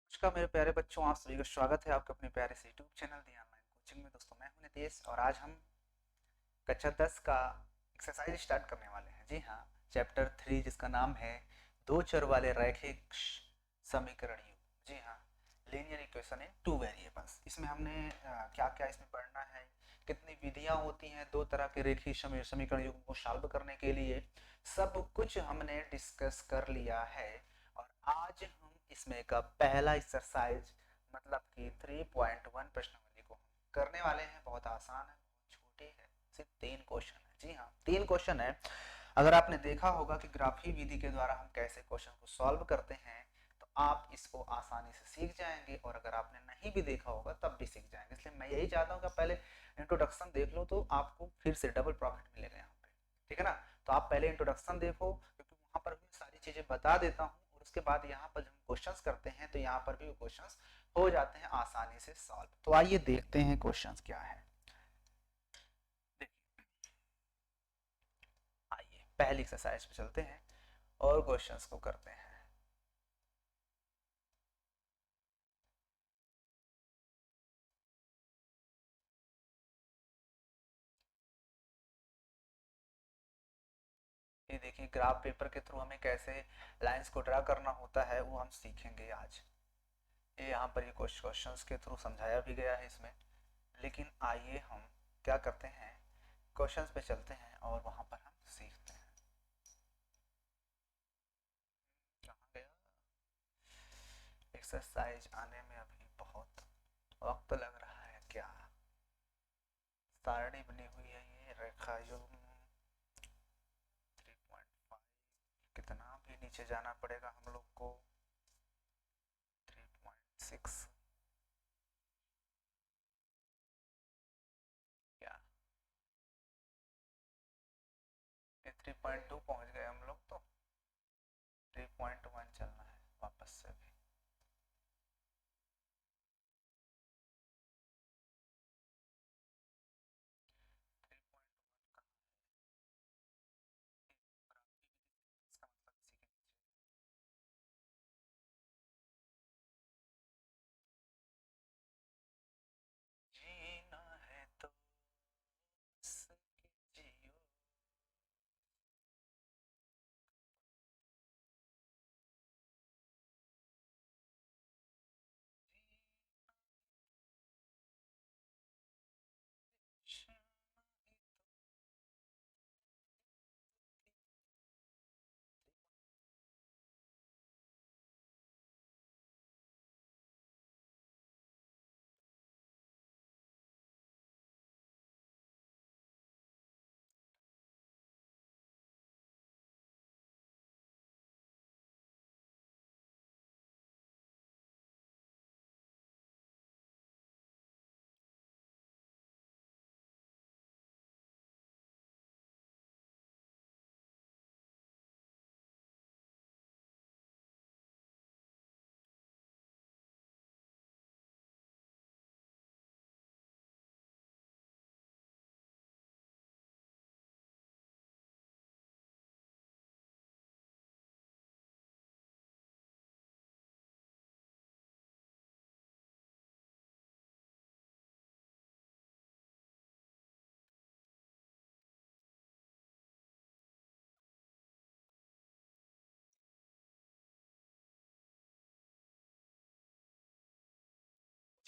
नमस्कार मेरे प्यारे बच्चों, आप सभी का स्वागत है आपके अपने प्यारे से यूट्यूब चैनल दी ऑनलाइन कोचिंग में। दोस्तों, मैं हूं नितेश और आज हम कक्षा 10 का एक्सरसाइज स्टार्ट करने वाले हैं। जी हाँ, चैप्टर 3 जिसका नाम है दो चर वाले रैखिक समीकरण युग। जी हाँ, linear equation in two variables. इसमें हमने क्या क्या इसमें पढ़ना है, कितनी विधियां होती हैं दो तरह के रेखीय समीकरण युग को सॉल्व करने के लिए, सब कुछ हमने डिस्कस कर लिया है। और आज हम इसमें का पहला एक्सरसाइज मतलब कि 3.1 प्रश्नावली को हम करने वाले हैं। बहुत आसान है, बहुत छोटी है, सिर्फ 3 क्वेश्चन है। जी हाँ, 3 क्वेश्चन है। अगर आपने देखा होगा कि ग्राफी विधि के द्वारा हम कैसे क्वेश्चन को सॉल्व करते हैं, तो आप इसको आसानी से सीख जाएंगे। और अगर आपने नहीं भी देखा होगा तब भी सीख जाएंगे। इसलिए मैं यही चाहता हूँ कि पहले इंट्रोडक्शन देख लो, तो आपको फिर से डबल प्रॉफिट मिलेगा यहाँ पे। ठीक है ना? तो आप पहले इंट्रोडक्शन देखो, क्योंकि वहां पर भी सारी चीजें बता देता हूँ। और उसके बाद यहाँ पर जब हम क्वेश्चंस करते हैं तो यहाँ पर भी क्वेश्चंस हो जाते हैं आसानी से सॉल्व। तो आइए देखते हैं क्वेश्चंस क्या है। देखिए, आइए पहली एक्सरसाइज पे चलते हैं और क्वेश्चंस को करते हैं। ये देखिए, ग्राफ पेपर के थ्रू हमें कैसे लाइंस को ड्रा करना होता है वो हम सीखेंगे आज। ये यहाँ पर ये क्वेश्चंस के थ्रू समझाया भी गया है इसमें। लेकिन आइए हम क्या करते हैं, क्वेश्चंस पे चलते हैं और वहां पर हम सीखते हैं। कहाँ गया? एक्सरसाइज आने में अभी बहुत वक्त लग रहा है क्या? सारणी बनी हुई है ये रेखा युग्म 3.5। कितना भी नीचे जाना पड़ेगा हम लोग को। 3.6 क्या? ये 3.2 पहुंच गए हम लोग, तो 3.1 चलना है वापस से भी। इसका मतलब इसी के नीचे जीना है तो जियो।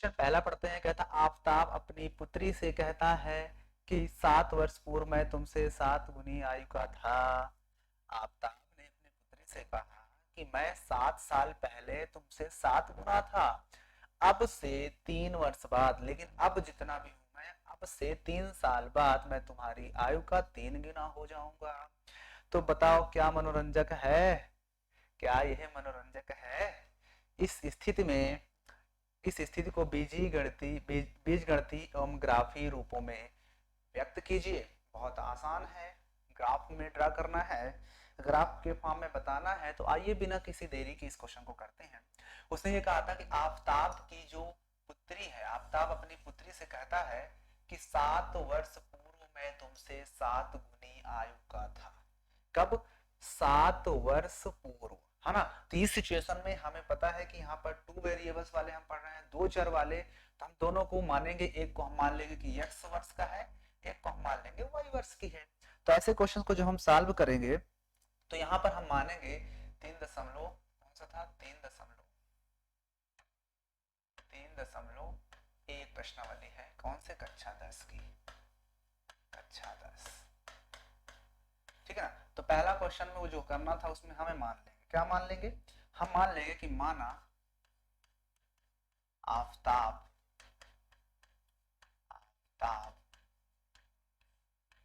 क्वेश्चन पहला पढ़ते हैं। कहता, आफताब अपनी पुत्री से कहता है कि 7 वर्ष पूर्व मैं तुमसे 7 गुनी आयु का था। आफताब ने अपनी पुत्री से कहा कि मैं 7 साल पहले तुमसे 7 गुना था। अब से 3 वर्ष बाद, लेकिन अब जितना भी हूं मैं, अब से 3 साल बाद मैं तुम्हारी आयु का 3 गुना हो जाऊंगा। तो बताओ क्या मनोरंजक है? क्या यह मनोरंजक है? इस स्थिति में इस स्थिति को बीज गणितीय एवं ग्राफी रूपों में व्यक्त कीजिए। बहुत आसान है, ग्राफ में ड्रा करना है, ग्राफ के फॉर्म में बताना है। तो आइए बिना किसी देरी के इस क्वेश्चन को करते हैं। उसने ये कहा था कि आफताब की जो पुत्री है, आफताब अपनी पुत्री से कहता है कि 7 वर्ष पूर्व मैं तुमसे 7 गुनी आयु का था। कब? 7 वर्ष पूर्व। है ना। तो इस सिचुएशन में हमें पता है कि यहाँ पर 2 वेरिएबल्स वाले हम पढ़ रहे हैं, 2 चर वाले, तो हम दोनों को मानेंगे, एक को हम मान लेंगे कि x वर्ष का है, एक को हम मान लेंगे y वर्ष की है। तो ऐसे क्वेश्चन को जो हम सॉल्व करेंगे तो यहाँ पर हम मानेंगे 3 कौन सा था 3.1 प्रश्नावली है, कौन से कक्षा 10 की, कक्षा 10, ठीक है ना। तो पहला क्वेश्चन में वो जो करना था उसमें हमें मान लेंगे, क्या मान लेंगे, हम मान लेंगे कि माना आफताब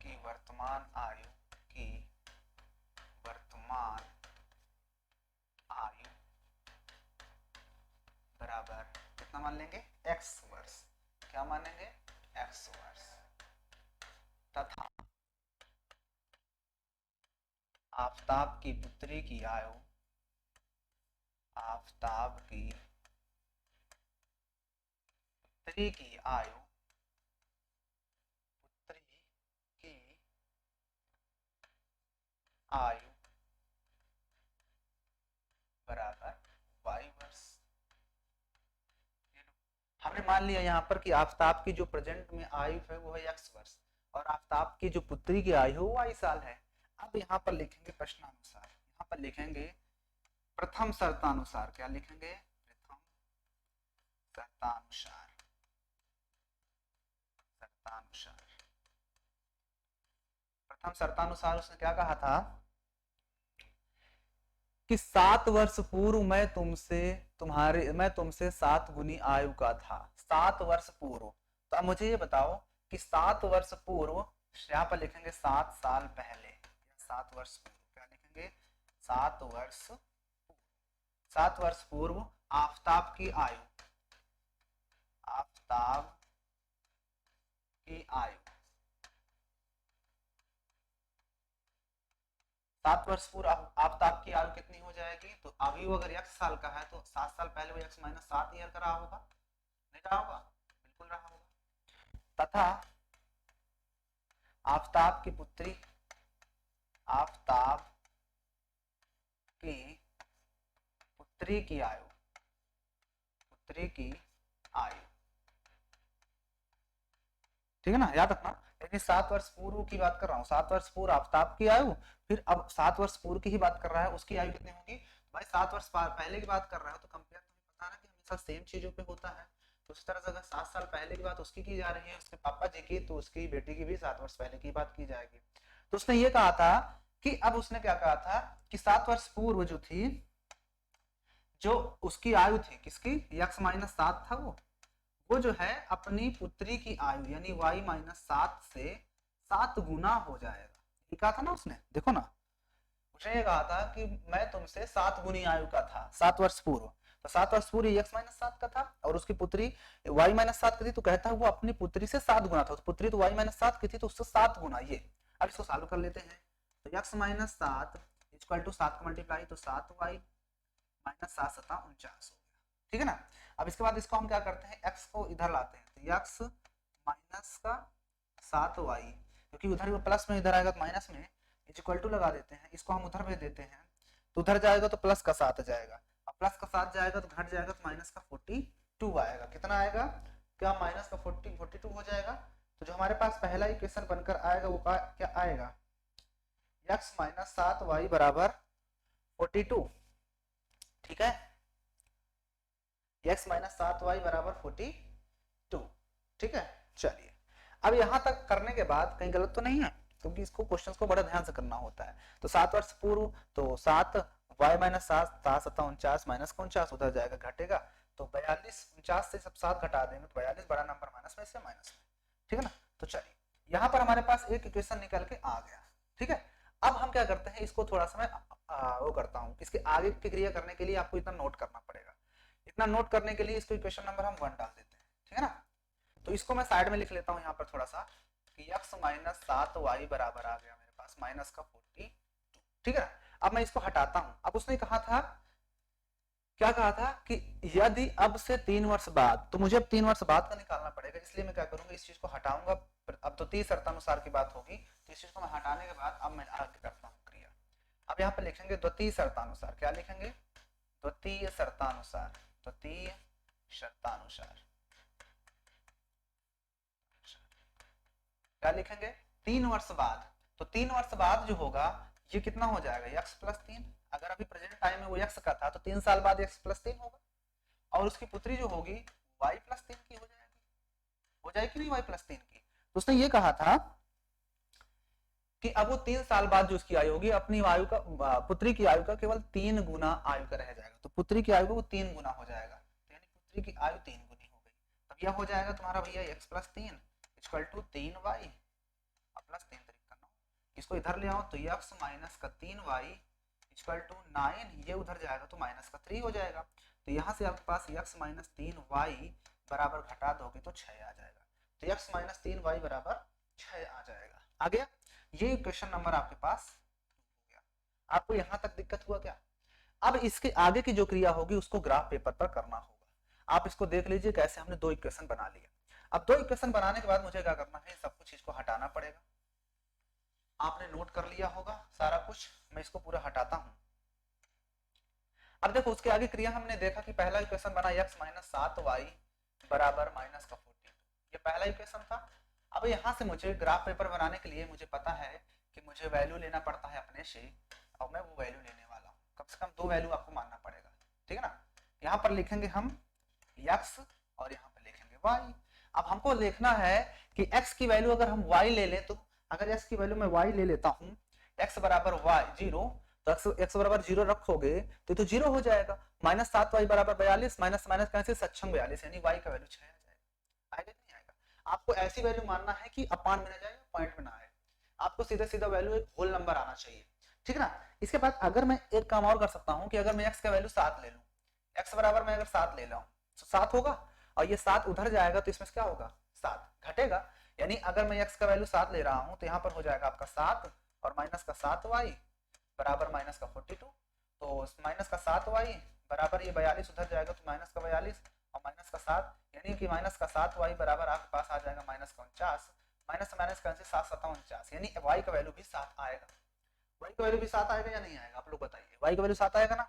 की वर्तमान आयु बराबर कितना मान लेंगे, x वर्ष, क्या मानेंगे, x वर्ष, तथा आफताब की पुत्री की आयु, पुत्री की आयु बराबर y वर्ष। हमने मान लिया यहाँ पर कि आफताब की जो प्रेजेंट में आयु है वो है x वर्ष और आफताब की जो पुत्री की आयु वो y साल है। अब यहाँ पर लिखेंगे प्रश्नानुसार, यहाँ पर लिखेंगे प्रथम शर्तानुसार, क्या लिखेंगे, प्रथम शर्तानुसार, प्रथम शर्तानुसार उसने क्या कहा था कि 7 वर्ष पूर्व मैं तुमसे 7 गुनी आयु का था, 7 वर्ष पूर्व। तो अब मुझे ये बताओ कि 7 वर्ष पूर्व, यहाँ पर लिखेंगे 7 साल पहले, 7 वर्ष पूर्व, क्या लिखेंगे, 7 वर्ष पूर्व आफताब की आयु, 7 वर्ष पूर्व आफताब की आयु कितनी हो जाएगी, तो अभी वो अगर x साल का है तो 7 साल पहले वो x माइनस 7 ईयर का रहा होगा, नहीं रहा होगा, बिल्कुल रहा होगा। तथा आफताब की पुत्री, की आयु, ठीक है ना, याद रखना। लेकिन 7 वर्ष पूर्व की बात कर रहा हूँ, 7 वर्ष पूर्व आफताब की आयु, फिर अब 7 वर्ष पूर्व की ही बात कर रहा है, उसकी आयु कितनी होगी, भाई 7 वर्ष पहले की बात कर रहा है तो कंपेयर तुम्हें पता ना कि हमेशा सेम चीजों पे होता है। तो उस तरह से अगर 7 साल पहले की बात उसकी की जा रही है, उसके पापा जी की, तो उसकी बेटी की भी 7 वर्ष पहले की बात की जाएगी। तो उसने ये कहा था कि अब उसने क्या कहा था कि 7 वर्ष पूर्व जो थी, जो उसकी आयु थी किसकी, x माइनस 7 था, वो जो है अपनी पुत्री की आयु यानी y माइनस 7 से 7 गुना हो जाएगा, ये कहा था ना उसने, देखो ना, उसने ये कहा था कि मैं तुमसे 7 गुनी आयु का था 7 वर्ष पूर्व, तो 7 वर्ष पूर्व x माइनस 7 का था और उसकी पुत्री y माइनस 7 की थी, तो कहता है वो अपनी पुत्री से 7 गुना था, तो पुत्री तो y माइनस 7 की थी तो उससे 7 गुना ये। अब इसको सॉल्व कर लेते हैं, तो x माइनस 7 इक्वल टू 7 का मल्टीप्लाई तो 7y माइनस 7 7 49 हो गया, ठीक है ना। अब इसके बाद इसको हम क्या करते हैं, x को इधर लाते हैं, तो x माइनस का 7y, क्योंकि उधर वो प्लस में इधर आएगा तो माइनस में, इक्वल टू लगा देते हैं, इसको हम उधर भेज देते हैं, तो उधर जाएगा तो प्लस का 7 जाएगा, अब प्लस का 7 जाएगा तो घट जाएगा तो माइनस का 42 आएगा, कितना आएगा, क्या माइनस का 42 हो जाएगा। तो जो हमारे पास पहला इक्वेशन बनकर आएगा वो क्या आएगा, x माइनस 7y बराबर 42, ठीक है, x माइनस 7y बराबर 42, ठीक है। चलिए अब यहां तक करने के बाद कहीं गलत तो नहीं है, क्योंकि इसको क्वेश्चंस को बड़ा ध्यान से करना होता है। तो 7 वर्ष पूर्व तो 7 y माइनस 7 7 49 माइनस का 49 उधर जाएगा घटेगा, तो 42 49 से सब 7 घटा देंगे तो 42 बड़ा नंबर माइनस में से माइनस में, ठीक है ना। तो चलिए यहाँ पर हमारे पास एक इक्वेशन निकल के आ गया, ठीक है। अब हम क्या करते हैं, इसको थोड़ा सा मैं वो करता हूँ, इसके आगे की क्रिया करने के लिए आपको इतना नोट करना पड़ेगा, इतना नोट करने के लिए इसको इक्वेशन नंबर हम 1 डाल देते हैं, ठीक है ना। तो इसको मैं साइड में लिख लेता हूँ यहाँ पर थोड़ा सा कि x माइनस 7y बराबर आ गया मेरे पास माइनस का 42, ठीक है। अब मैं इसको हटाता हूँ, अब उसने कहा था, क्या कहा था कि यदि अब से 3 वर्ष बाद, तो मुझे अब 3 वर्ष बाद का निकालना पड़ेगा, इसलिए मैं क्या करूंगा, इस चीज को हटाऊंगा, अब तो 30 शर्तानुसार की बात होगी, तो इस चीज को मैं हटाने के बाद अब मैं आगे करता हूँ क्रिया। अब यहाँ पे लिखेंगे द्वितीय शर्तानुसार, क्या लिखेंगे, द्वितीय शर्तानुसार, द्वितीय शर्तानुसार क्या लिखेंगे, 3 वर्ष बाद। तो 3 वर्ष बाद जो होगा ये कितना हो जाएगा, x प्लस 3। अगर अभी प्रेजेंट टाइम में वो x का था तो 3 साल बाद x प्लस 3 होगा, और उसकी पुत्री जो होगी y प्लस 3 की हो जाएगी, हो जाएगी नहीं y प्लस 3 की। तो उसने ये कहा था कि अब वो 3 साल बाद जो उसकी आयु होगी अपनी आयु का, पुत्री की आयु का केवल 3 गुना आयु का रह जाएगा। तो पुत्री की आयु का वो 3 गुना हो जाएगा, तो यानी पुत्री की आयु 3 गुनी हो गई। तब यह हो जाएगा तुम्हारा भैया x plus 3 equal to 3y plus 3 3 9। इसको इधर ले आओ तो x माइनस का 3y इक्वल टू 9, ये उधर जाएगा तो माइनस का 3 हो जाएगा। तो यहाँ से आपके पास x माइनस 3y बराबर घटा दोगे तो 6 आ जाएगा। तो x माइनस 3y बराबर 6 आ जाएगा। आ गया, ये क्वेश्चन नंबर आपके पास हो गया। आपको यहाँ तक दिक्कत हुआ क्या? अब इसके आगे की जो क्रिया होगी उसको ग्राफ पेपर पर करना होगा। आप इसको देख लीजिए कैसे हमने 2 इक्वेशन बना लिए। अब 2 इक्वेशन बनाने के बाद मुझे क्या करना है, सब कुछ इसको हटाना पड़ेगा। आपने नोट कर लिया होगा सारा कुछ, मैं इसको पूरा हटाता हूं। अब देखो उसके आगे क्रिया हमने देखा कि पहला इक्वेशन बना x माइनस 7y बराबर माइनस का 42, ये पहला इक्वेशन था। अब यहाँ से मुझे ग्राफ पेपर बनाने के लिए मुझे पता है कि मुझे वैल्यू लेना पड़ता है अपने से, और मैं वो वैल्यू लेने वाला हूँ। कम से कम 2 वैल्यू आपको मानना पड़ेगा, ठीक है ना। यहाँ पर लिखेंगे हम x और यहाँ पर लिखेंगे y। अब हमको देखना है कि x की वैल्यू अगर हम y ले लें, तो अगर x की वैल्यू मैं y ले लेता हूँ, x बराबर y 0, तो x बराबर 0 रखोगे तो 0 हो जाएगा। माइनस 7y बराबर 42, माइनस माइनस कैसे सक्षम 42, यानी y का वैल्यू 6 आ जाएगा। आएगा नहीं आएगा? आपको ऐसी वैल्यू मानना है कि अपान में ना जाए, पॉइंट में ना आए, आपको सीधा सीधा वैल्यू एक होल नंबर आना चाहिए, ठीक है ना। इसके बाद अगर मैं एक काम और कर सकता हूँ कि अगर मैं x का वैल्यू 7 ले लूँ, x बराबर मैं अगर 7 ले लूँ तो 7 होगा, और ये 7 उधर जाएगा तो इसमें क्या होगा, 7 घटेगा। यानी अगर मैं x का वैल्यू 7 ले रहा हूँ तो यहाँ पर हो जाएगा आपका 7 और माइनस का 7y बराबर माइनस का 42। तो माइनस का 7y बराबर ये 42 उधर जाएगा तो माइनस का 42 और माइनस का 7, यानी कि माइनस का 7y बराबर आपके पास आ जाएगा माइनस का 49। माइनस माइनस का 7 7 49, यानी y का वैल्यू भी 7 आएगा। y का वैल्यू भी 7 आएगा या नहीं आएगा, आप लोग बताइए। y का वैल्यू 7 आएगा ना।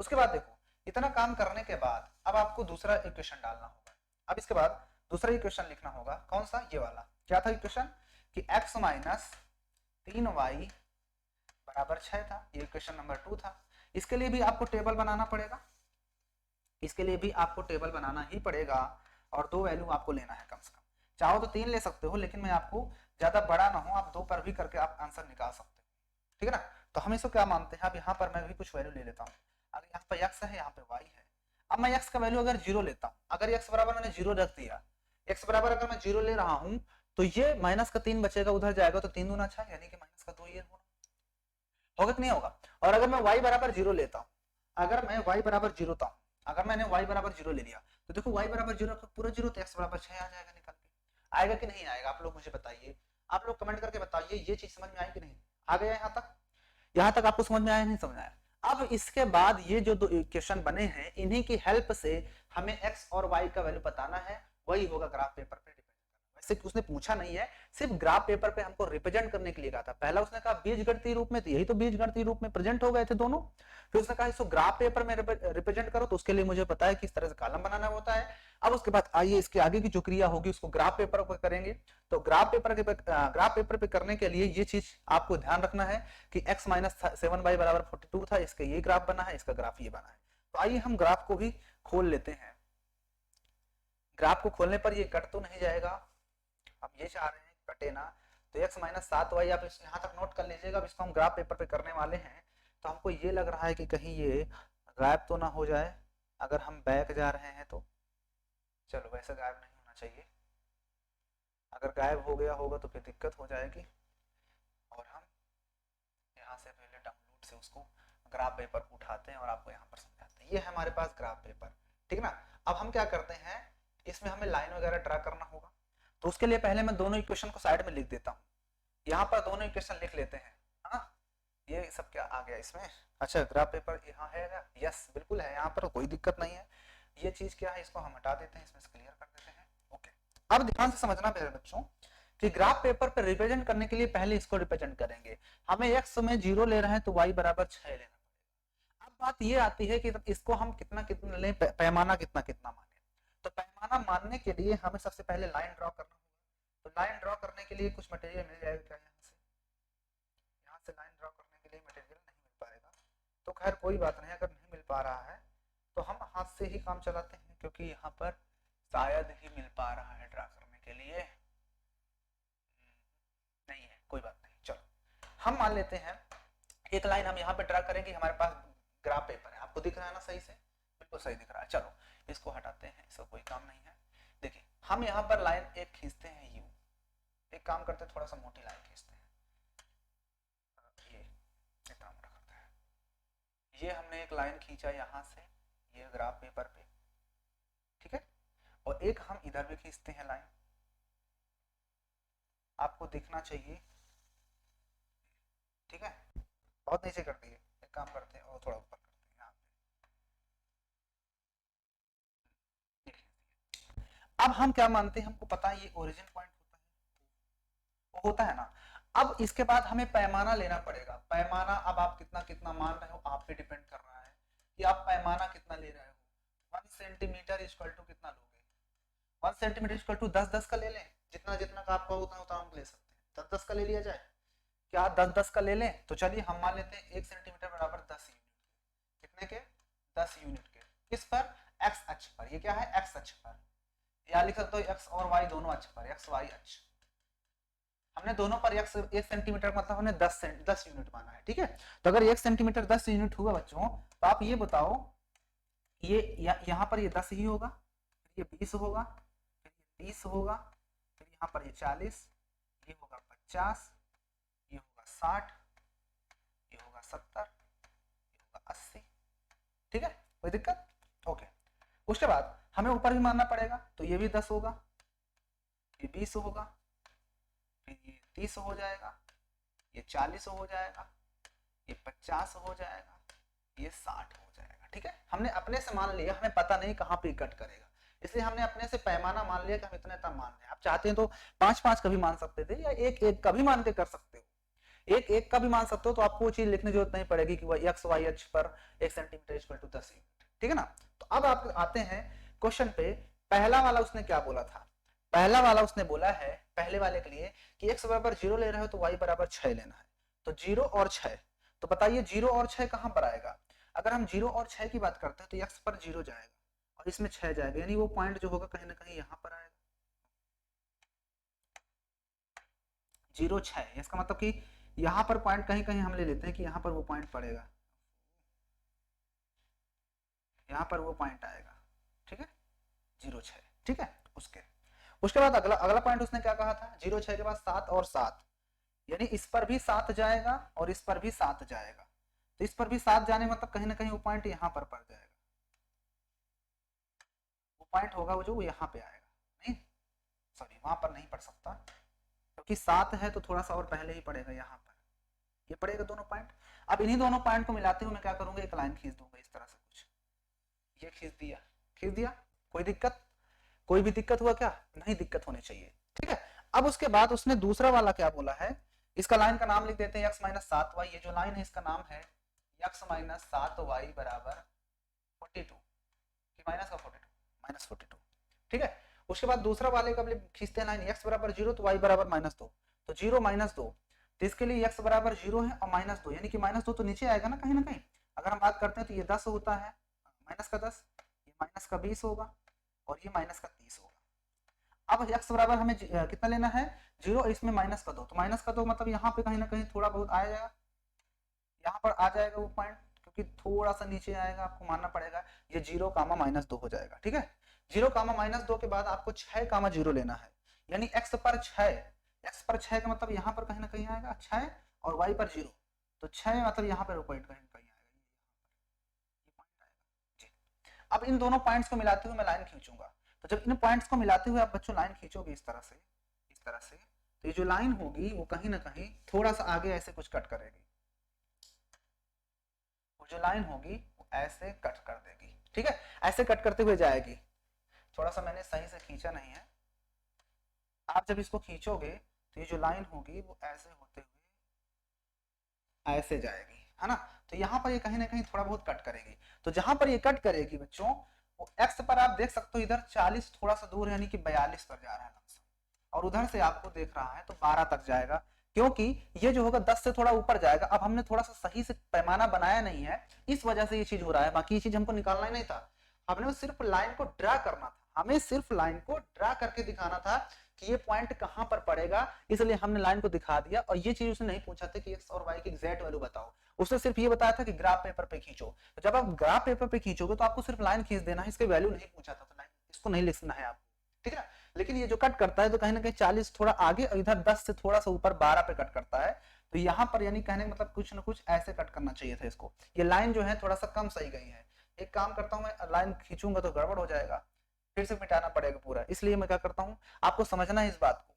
उसके बाद देखो इतना काम करने के बाद अब आपको दूसरा इक्वेशन डालना होगा। अब इसके बाद दूसरा इक्वेशन लिखना होगा, कौन सा, ये वाला। क्या था इक्वेशन कि x माइनस 3y बराबर 6 था, ये इक्वेशन नंबर 2 था। इसके लिए भी आपको टेबल बनाना पड़ेगा, इसके लिए भी आपको टेबल बनाना ही पड़ेगा, और 2 वैल्यू आपको लेना है कम से कम। चाहो तो 3 ले सकते हो, लेकिन मैं आपको ज्यादा बड़ा ना हो, आप 2 पर भी करके आप आंसर निकाल सकते हो, ठीक है ना। तो हम इसको क्या मानते हैं, अब यहाँ पर मैं भी कुछ वैल्यू ले लेता हूँ। अगर यहाँ पे x है, यहाँ पे y है। अब मैं x का वैल्यू अगर 0 लेता हूँ, अगर x बराबर मैंने 0 रख दिया, x बराबर अगर मैं 0 ले रहा हूँ तो ये माइनस का 3 बचेगा, उधर जाएगा तो 3 दूना 6, यानी कि माइनस का 2 ये होगा कि नहीं होगा। और अगर मैं y बराबर 0 लेता हूँ, अगर मैं y बराबर 0 था, अगर मैंने y बराबर 0 ले लिया तो देखो y बराबर 0 पूरा 0 तो x बराबर 6 आ जाएगा निकल के। आएगा कि नहीं आएगा, आप लोग मुझे बताइए, आप लोग कमेंट करके बताइए ये चीज समझ में आई कि नहीं। आ गया यहाँ तक, यहाँ तक आपको समझ में आया नहीं समझ में आया। अब इसके बाद ये जो 2 इक्वेशन बने हैं, इन्हीं की हेल्प से हमें x और y का वैल्यू बताना है, वही होगा ग्राफ पेपर पे रिप्रेजेंट करना। वैसे उसने पूछा नहीं है, सिर्फ ग्राफ पेपर पे हमको रिप्रेजेंट करने के लिए कहा था। पहला उसने कहा बीजगणितीय रूप में, तो यही तो बीजगणितीय रूप में प्रेजेंट हो गए थे दोनों। फिर उसने कहा इसको ग्राफ पेपर में रिप्रेजेंट करो, तो उसके लिए मुझे पता है किस तरह से कॉलम बनाना होता है। अब उसके बाद आइए इसके आगे की जो क्रिया होगी उसको ग्राफ पेपर पर करेंगे। तो ग्राफ पेपर पे करने के लिए ये चीज आपको ध्यान रखना है कि x माइनस 7y बराबर 42 था, इसका ये ग्राफ बना है, इसका ग्राफ ये बना है। तो आइए हम ग्राफ को भी खोल लेते हैं। ग्राफ को खोलने पर ये कट तो नहीं जाएगा, हम ये चाह रहे हैं कटे ना। तो x माइनस 7y आप यहाँ तक नोट कर लीजिएगा। अब इसको हम ग्राफ पेपर पे करने वाले हैं, तो हमको ये लग रहा है कि कहीं ये गायब तो ना हो जाए अगर हम बैक जा रहे हैं तो। चलो वैसे गायब नहीं होना चाहिए, अगर गायब हो गया होगा तो फिर दिक्कत हो जाएगी। और हम यहाँ से पहले डाउनलोड से उसको ग्राफ पेपर उठाते हैं और आपको यहाँ पर समझाते हैं। ये है हमारे पास ग्राफ पेपर, ठीक है ना। अब हम क्या करते हैं, इसमें हमें लाइन वगैरह ड्रा करना होगा। तो उसके लिए पहले मैं दोनों इक्वेशन को साइड में लिख देता हूँ। यहाँ पर दोनों इक्वेशन लिख लेते हैं। हाँ, ये सब क्या आ गया इसमें। अच्छा ग्राफ पेपर यहाँ है, यस बिल्कुल है, यहाँ पर कोई दिक्कत नहीं है। ये चीज क्या है, इसको हम हटा देते हैं, इसमें क्लियर कर देते हैं। ओके, अब ध्यान से समझना मेरे बच्चों कि ग्राफ पेपर पे रिप्रेजेंट करने के लिए पहले इसको रिप्रेजेंट करेंगे। हमें x में 0 ले रहे हैं तो y बराबर 6 लेना पड़ेगा। अब बात ये आती है कि इसको हम कितना कितना लें, पैमाना कितना कितना माने। तो पैमाना मानने के लिए हमें सबसे पहले लाइन ड्रॉ करना होगा। तो लाइन ड्रॉ करने के लिए कुछ मटेरियल मिल जाएगा क्या? यहाँ से लाइन ड्रॉ करने के लिए मटेरियल नहीं मिल पाएगा। तो खैर कोई बात नहीं, अगर नहीं मिल पा रहा है तो हम हाथ से ही काम चलाते हैं, क्योंकि यहाँ पर शायद ही मिल पा रहा है ड्रा करने के लिए। नहीं है, कोई बात नहीं। चलो हम मान लेते हैं एक लाइन हम यहाँ पे ड्रा करेंगे। हमारे पास ग्राफ पेपर है, आपको दिख रहा है ना सही से? बिल्कुल सही दिख रहा है। चलो इसको हटाते हैं, इसका कोई काम नहीं है। देखिए हम यहाँ पर लाइन एक खींचते हैं यू। एक काम करते हैं, थोड़ा सा मोटी लाइन खींचते हैं, ये इतना मोटा करते हैं। ये हमने एक लाइन खींचा यहाँ से, ये ग्राफ पेपर पे, ठीक है। और एक हम इधर भी खींचते हैं लाइन, आपको दिखना चाहिए, ठीक है। बहुत नीचे कर दिए, एक काम करते हैं और थोड़ा ऊपर करते हैं यहाँ पे। अब हम क्या मानते हैं, हमको पता है ये ओरिजिन पॉइंट होता है ना। अब इसके बाद हमें पैमाना लेना पड़ेगा। पैमाना अब आप कितना कितना मान रहे हो, आप पे डिपेंड कर रहा है कि आप पैमाना कितना ले रहे हो। 1 सेंटीमीटर इक्वल टू कितना लोगे? 1 सेंटीमीटर इक्वल टू 10-10 का ले लें, जितना जितना का आपका उतना उतना हम ले सकते हैं। 10-10 का ले लिया जाए क्या? 10-10 का ले लें। तो चलिए हम मान लेते हैं 1 सेंटीमीटर बराबर 10 यूनिट। कितने के? 10 यूनिट के। किस पर? एक्स अक्ष पर। ये क्या है? एक्स अक्ष पर। या लिख सकते हो एक्स और वाई दोनों अक्ष पर, एक्स वाई अक्ष। हमने दोनों पर 1 सेंटीमीटर मतलब हमने 10 यूनिट माना है, ठीक है। तो अगर 1 सेंटीमीटर 10 यूनिट हुआ बच्चों, तो आप ये बताओ, ये यहाँ पर ये 10 ही होगा, ये 20 होगा, फिर ये 30 होगा, फिर यहाँ पर ये 40, ये होगा 50, ये होगा 60, ये होगा 70, ये होगा 80, ठीक है। कोई दिक्कत? ओके। उसके बाद हमें ऊपर भी मानना पड़ेगा, तो ये भी 10 होगा, ये 20 होगा, फिर ये 30 हो जाएगा, ये 40 हो जाएगा, ये 50 हो जाएगा, ये 60 हो जाएगा, ठीक है। हमने अपने से मान लिया, हमें पता नहीं कहाँ पे कट करेगा, इसलिए हमने अपने से पैमाना मान लिया कि हम इतना इतना मान रहे हैं। आप चाहते हैं तो 5-5 का भी मान सकते थे, या 1-1 का भी मान के कर सकते हो। 1-1 का भी मान सकते हो, तो आपको वो चीज लिखने की जरूरत नहीं पड़ेगी कि वह एक्स वाई अक्ष पर 1 सेंटीमीटर इक्वल टू 10 यूनिट, ठीक है ना। तो अब आप आते हैं क्वेश्चन पे। पहला वाला उसने क्या बोला था? पहला वाला उसने बोला है पहले वाले के लिए कि x बराबर 0 ले रहे हो तो y बराबर 6 लेना है। तो 0 और 6, तो बताइए 0 और 6 कहां पर आएगा? अगर हम 0 और 6 की बात करते हैं तो x पर 0 जाएगा और इसमें 6 जाएगा, यानी वो पॉइंट जो होगा कहीं ना कहीं यहां पर आएगा। 0 6, इसका मतलब कि यहां पर पॉइंट कहीं कहीं हम ले लेते हैं कि यहां पर वो पॉइंट पड़ेगा, यहां पर वो पॉइंट आएगा, ठीक है। 0 6, ठीक है। उसके बाद अगला अगला पॉइंट उसने क्या कहा था? 0 6 के बाद 7 और 7, यानी इस पर भी 7 जाएगा और इस पर भी 7 जाएगा। तो इस पर भी 7 जाने मतलब कहीं ना कहीं वो पॉइंट यहाँ पर पड़ जाएगा, वो पॉइंट होगा वो जो वो यहाँ पे आएगा, नहीं सॉरी वहां पर नहीं पड़ सकता, क्योंकि 7 है तो थोड़ा सा और पहले ही पड़ेगा, यहाँ पर ये पड़ेगा दोनों पॉइंट। अब इन्हीं दोनों पॉइंट को मिलाते हुए मैं क्या करूंगा, एक लाइन खींच दूंगा इस तरह से कुछ, ये खींच दिया। कोई दिक्कत? कोई भी दिक्कत हुआ क्या? नहीं दिक्कत होनी चाहिए, ठीक है। अब उसके बाद उसने दूसरा वाला क्या बोला है, इसका लाइन का नाम लिख देते हैं x माइनस 7y। ये जो लाइन है इसका नाम है x माइनस 7y बराबर 42 की माइनस का 42, ठीक है। उसके बाद दूसरा वाले का खींचते हैं लाइन x बराबर 0 तो y बराबर -2, तो 0 -2, तो इसके लिए x बराबर 0 है और -2, यानी कि -2 तो नीचे आएगा ना कहीं ना कहीं। अगर हम बात करते हैं तो ये 10 होता है, माइनस का 10, ये माइनस का 20 होगा और ये माइनस का 30 होगा। अब x बराबर हमें कितना लेना है? 0, इसमें माइनस का 2, तो माइनस का 2 मतलब यहाँ पे कहीं ना कहीं थोड़ा बहुत आ जाएगा, यहाँ पर आ जाएगा वो पॉइंट, क्योंकि थोड़ा सा नीचे आएगा, आपको मानना पड़ेगा। ये 0, -2 हो जाएगा, ठीक है। 0, -2 के बाद आपको 6, 0 लेना है, यानी x पर 6 का मतलब यहाँ पर कहीं ना कहीं आएगा 6 और y पर 0, तो 6 मतलब यहाँ पर पॉइंट कहीं कहीं आएगा, ये पॉइंट आएगा जी। अब इन दोनों पॉइंट्स को मिलाते हुए मैं लाइन खींचूंगा। तो जब इन पॉइंट्स को मिलाते हुए आप बच्चों लाइन खींचोगे इस तरह से, तो ये जो लाइन होगी वो कहीं ना कहीं थोड़ा सा आगे ऐसे कुछ कट करेगी, वो जो लाइन होगी वो ऐसे कट कर देगी, ठीक है। ऐसे कट करते हुए जाएगी। थोड़ा सा मैंने सही से खींचा नहीं है, आप जब इसको खींचोगे तो ये जो लाइन होगी वो ऐसे होते हुए ऐसे जाएगी, है ना। तो यहाँ पर ये कहीं ना कहीं थोड़ा बहुत कट करेगी। तो जहां पर ये कट करेगी बच्चों, वो एक्स पर आप देख सकते हो इधर 40 थोड़ा सा दूर यानी कि 42 पर जा रहा है लमसम, और उधर से आपको देख रहा है तो 12 तक जाएगा, क्योंकि ये जो होगा 10 से थोड़ा ऊपर जाएगा। अब हमने थोड़ा सा सही से पैमाना बनाया नहीं है, इस वजह से ये चीज हो रहा है, बाकी ये चीज हमको निकालना ही नहीं था, हमने सिर्फ लाइन को ड्रा करना था, हमें सिर्फ लाइन को ड्रा करके दिखाना था कि ये पॉइंट कहां पर पड़ेगा, इसलिए हमने लाइन को दिखा दिया। और ये चीज उसने नहीं पूछा था कि एक्स और वाई की एग्जैक्ट वैल्यू बताओ, उसने सिर्फ ये बताया था कि ग्राफ पेपर पे खींचो। तो जब आप ग्राफ पेपर पे खींचोगे तो आपको सिर्फ लाइन खींच देना है, इसके वैल्यू नहीं पूछा था, तो लाइन इसको नहीं लिखना है आपको, ठीक है। लेकिन ये जो कट करता है तो कहीं ना कहीं 40 थोड़ा आगे और इधर 10 से थोड़ा सा ऊपर 12 पे कट करता है। तो यहाँ पर यानी कहने मतलब कुछ ना कुछ ऐसे कट करना चाहिए था इसको। ये लाइन जो है थोड़ा सा कम सही गई है। एक काम करता हूँ, मैं लाइन खींचूंगा तो गड़बड़ हो जाएगा, फिर से मिटाना पड़ेगा पूरा, इसलिए मैं क्या करता हूँ, आपको समझना है इस बात को,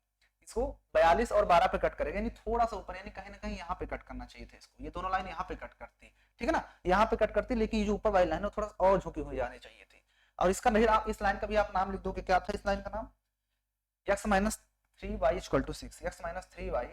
इसको 42 और 12 पे कट करेगा, यानी थोड़ा सा ऊपर, यानी कहीं ना कहीं यहाँ पे कट करना चाहिए था इसको। ये दोनों लाइन यहाँ पे कट करती, ठीक है ना, यहाँ पे कट करती, लेकिन ये जो ऊपर वाली लाइन है थोड़ा और झुकी हुई जानी चाहिए थी। और इसका नहीं, आप इस लाइन का भी आप नाम लिख दो कि क्या था इस लाइन का नाम, x minus 3y equal to 6, x minus 3y,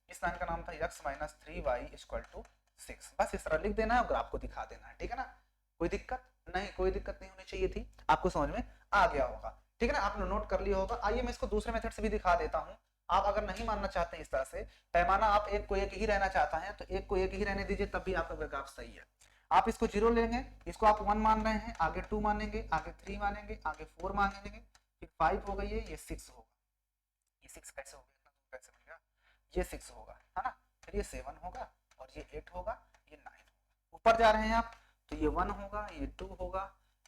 इस लाइन का नाम था x minus 3y equal to 6। बस इस तरह लिख देना है और ग्राफ को दिखा देना है, ठीक है ना। कोई दिक्कत नहीं, कोई दिक्कत नहीं होनी चाहिए थी, आपको समझ में आ गया होगा, ठीक है ना, आपने नोट कर लिया होगा। आइए मैं इसको दूसरे मेथड से भी दिखा देता हूँ। आप अगर नहीं मानना चाहते हैं इस तरह से, पैमाना आप एक को एक ही रहना चाहता है तो एक को एक ही रहने दीजिए, तब भी आपका ग्राफ सही है। आप इसको 0 लेंगे, इसको आप 1 मान रहे हैं, आगे 2 मानेंगे, आगे 3 मानेंगे, आगे 4 मानेंगे, फिर 5 हो गई है, ये 6 होगा, ये 6 कैसे हो गया, इतना दूर कैसे बन गया, ये 6 होगा, है ना, फिर ये 7 होगा, और ये 8 होगा, ये 9 होगा। ऊपर जा रहे हैं आप तो ये 1 होगा, ये 2 होगा,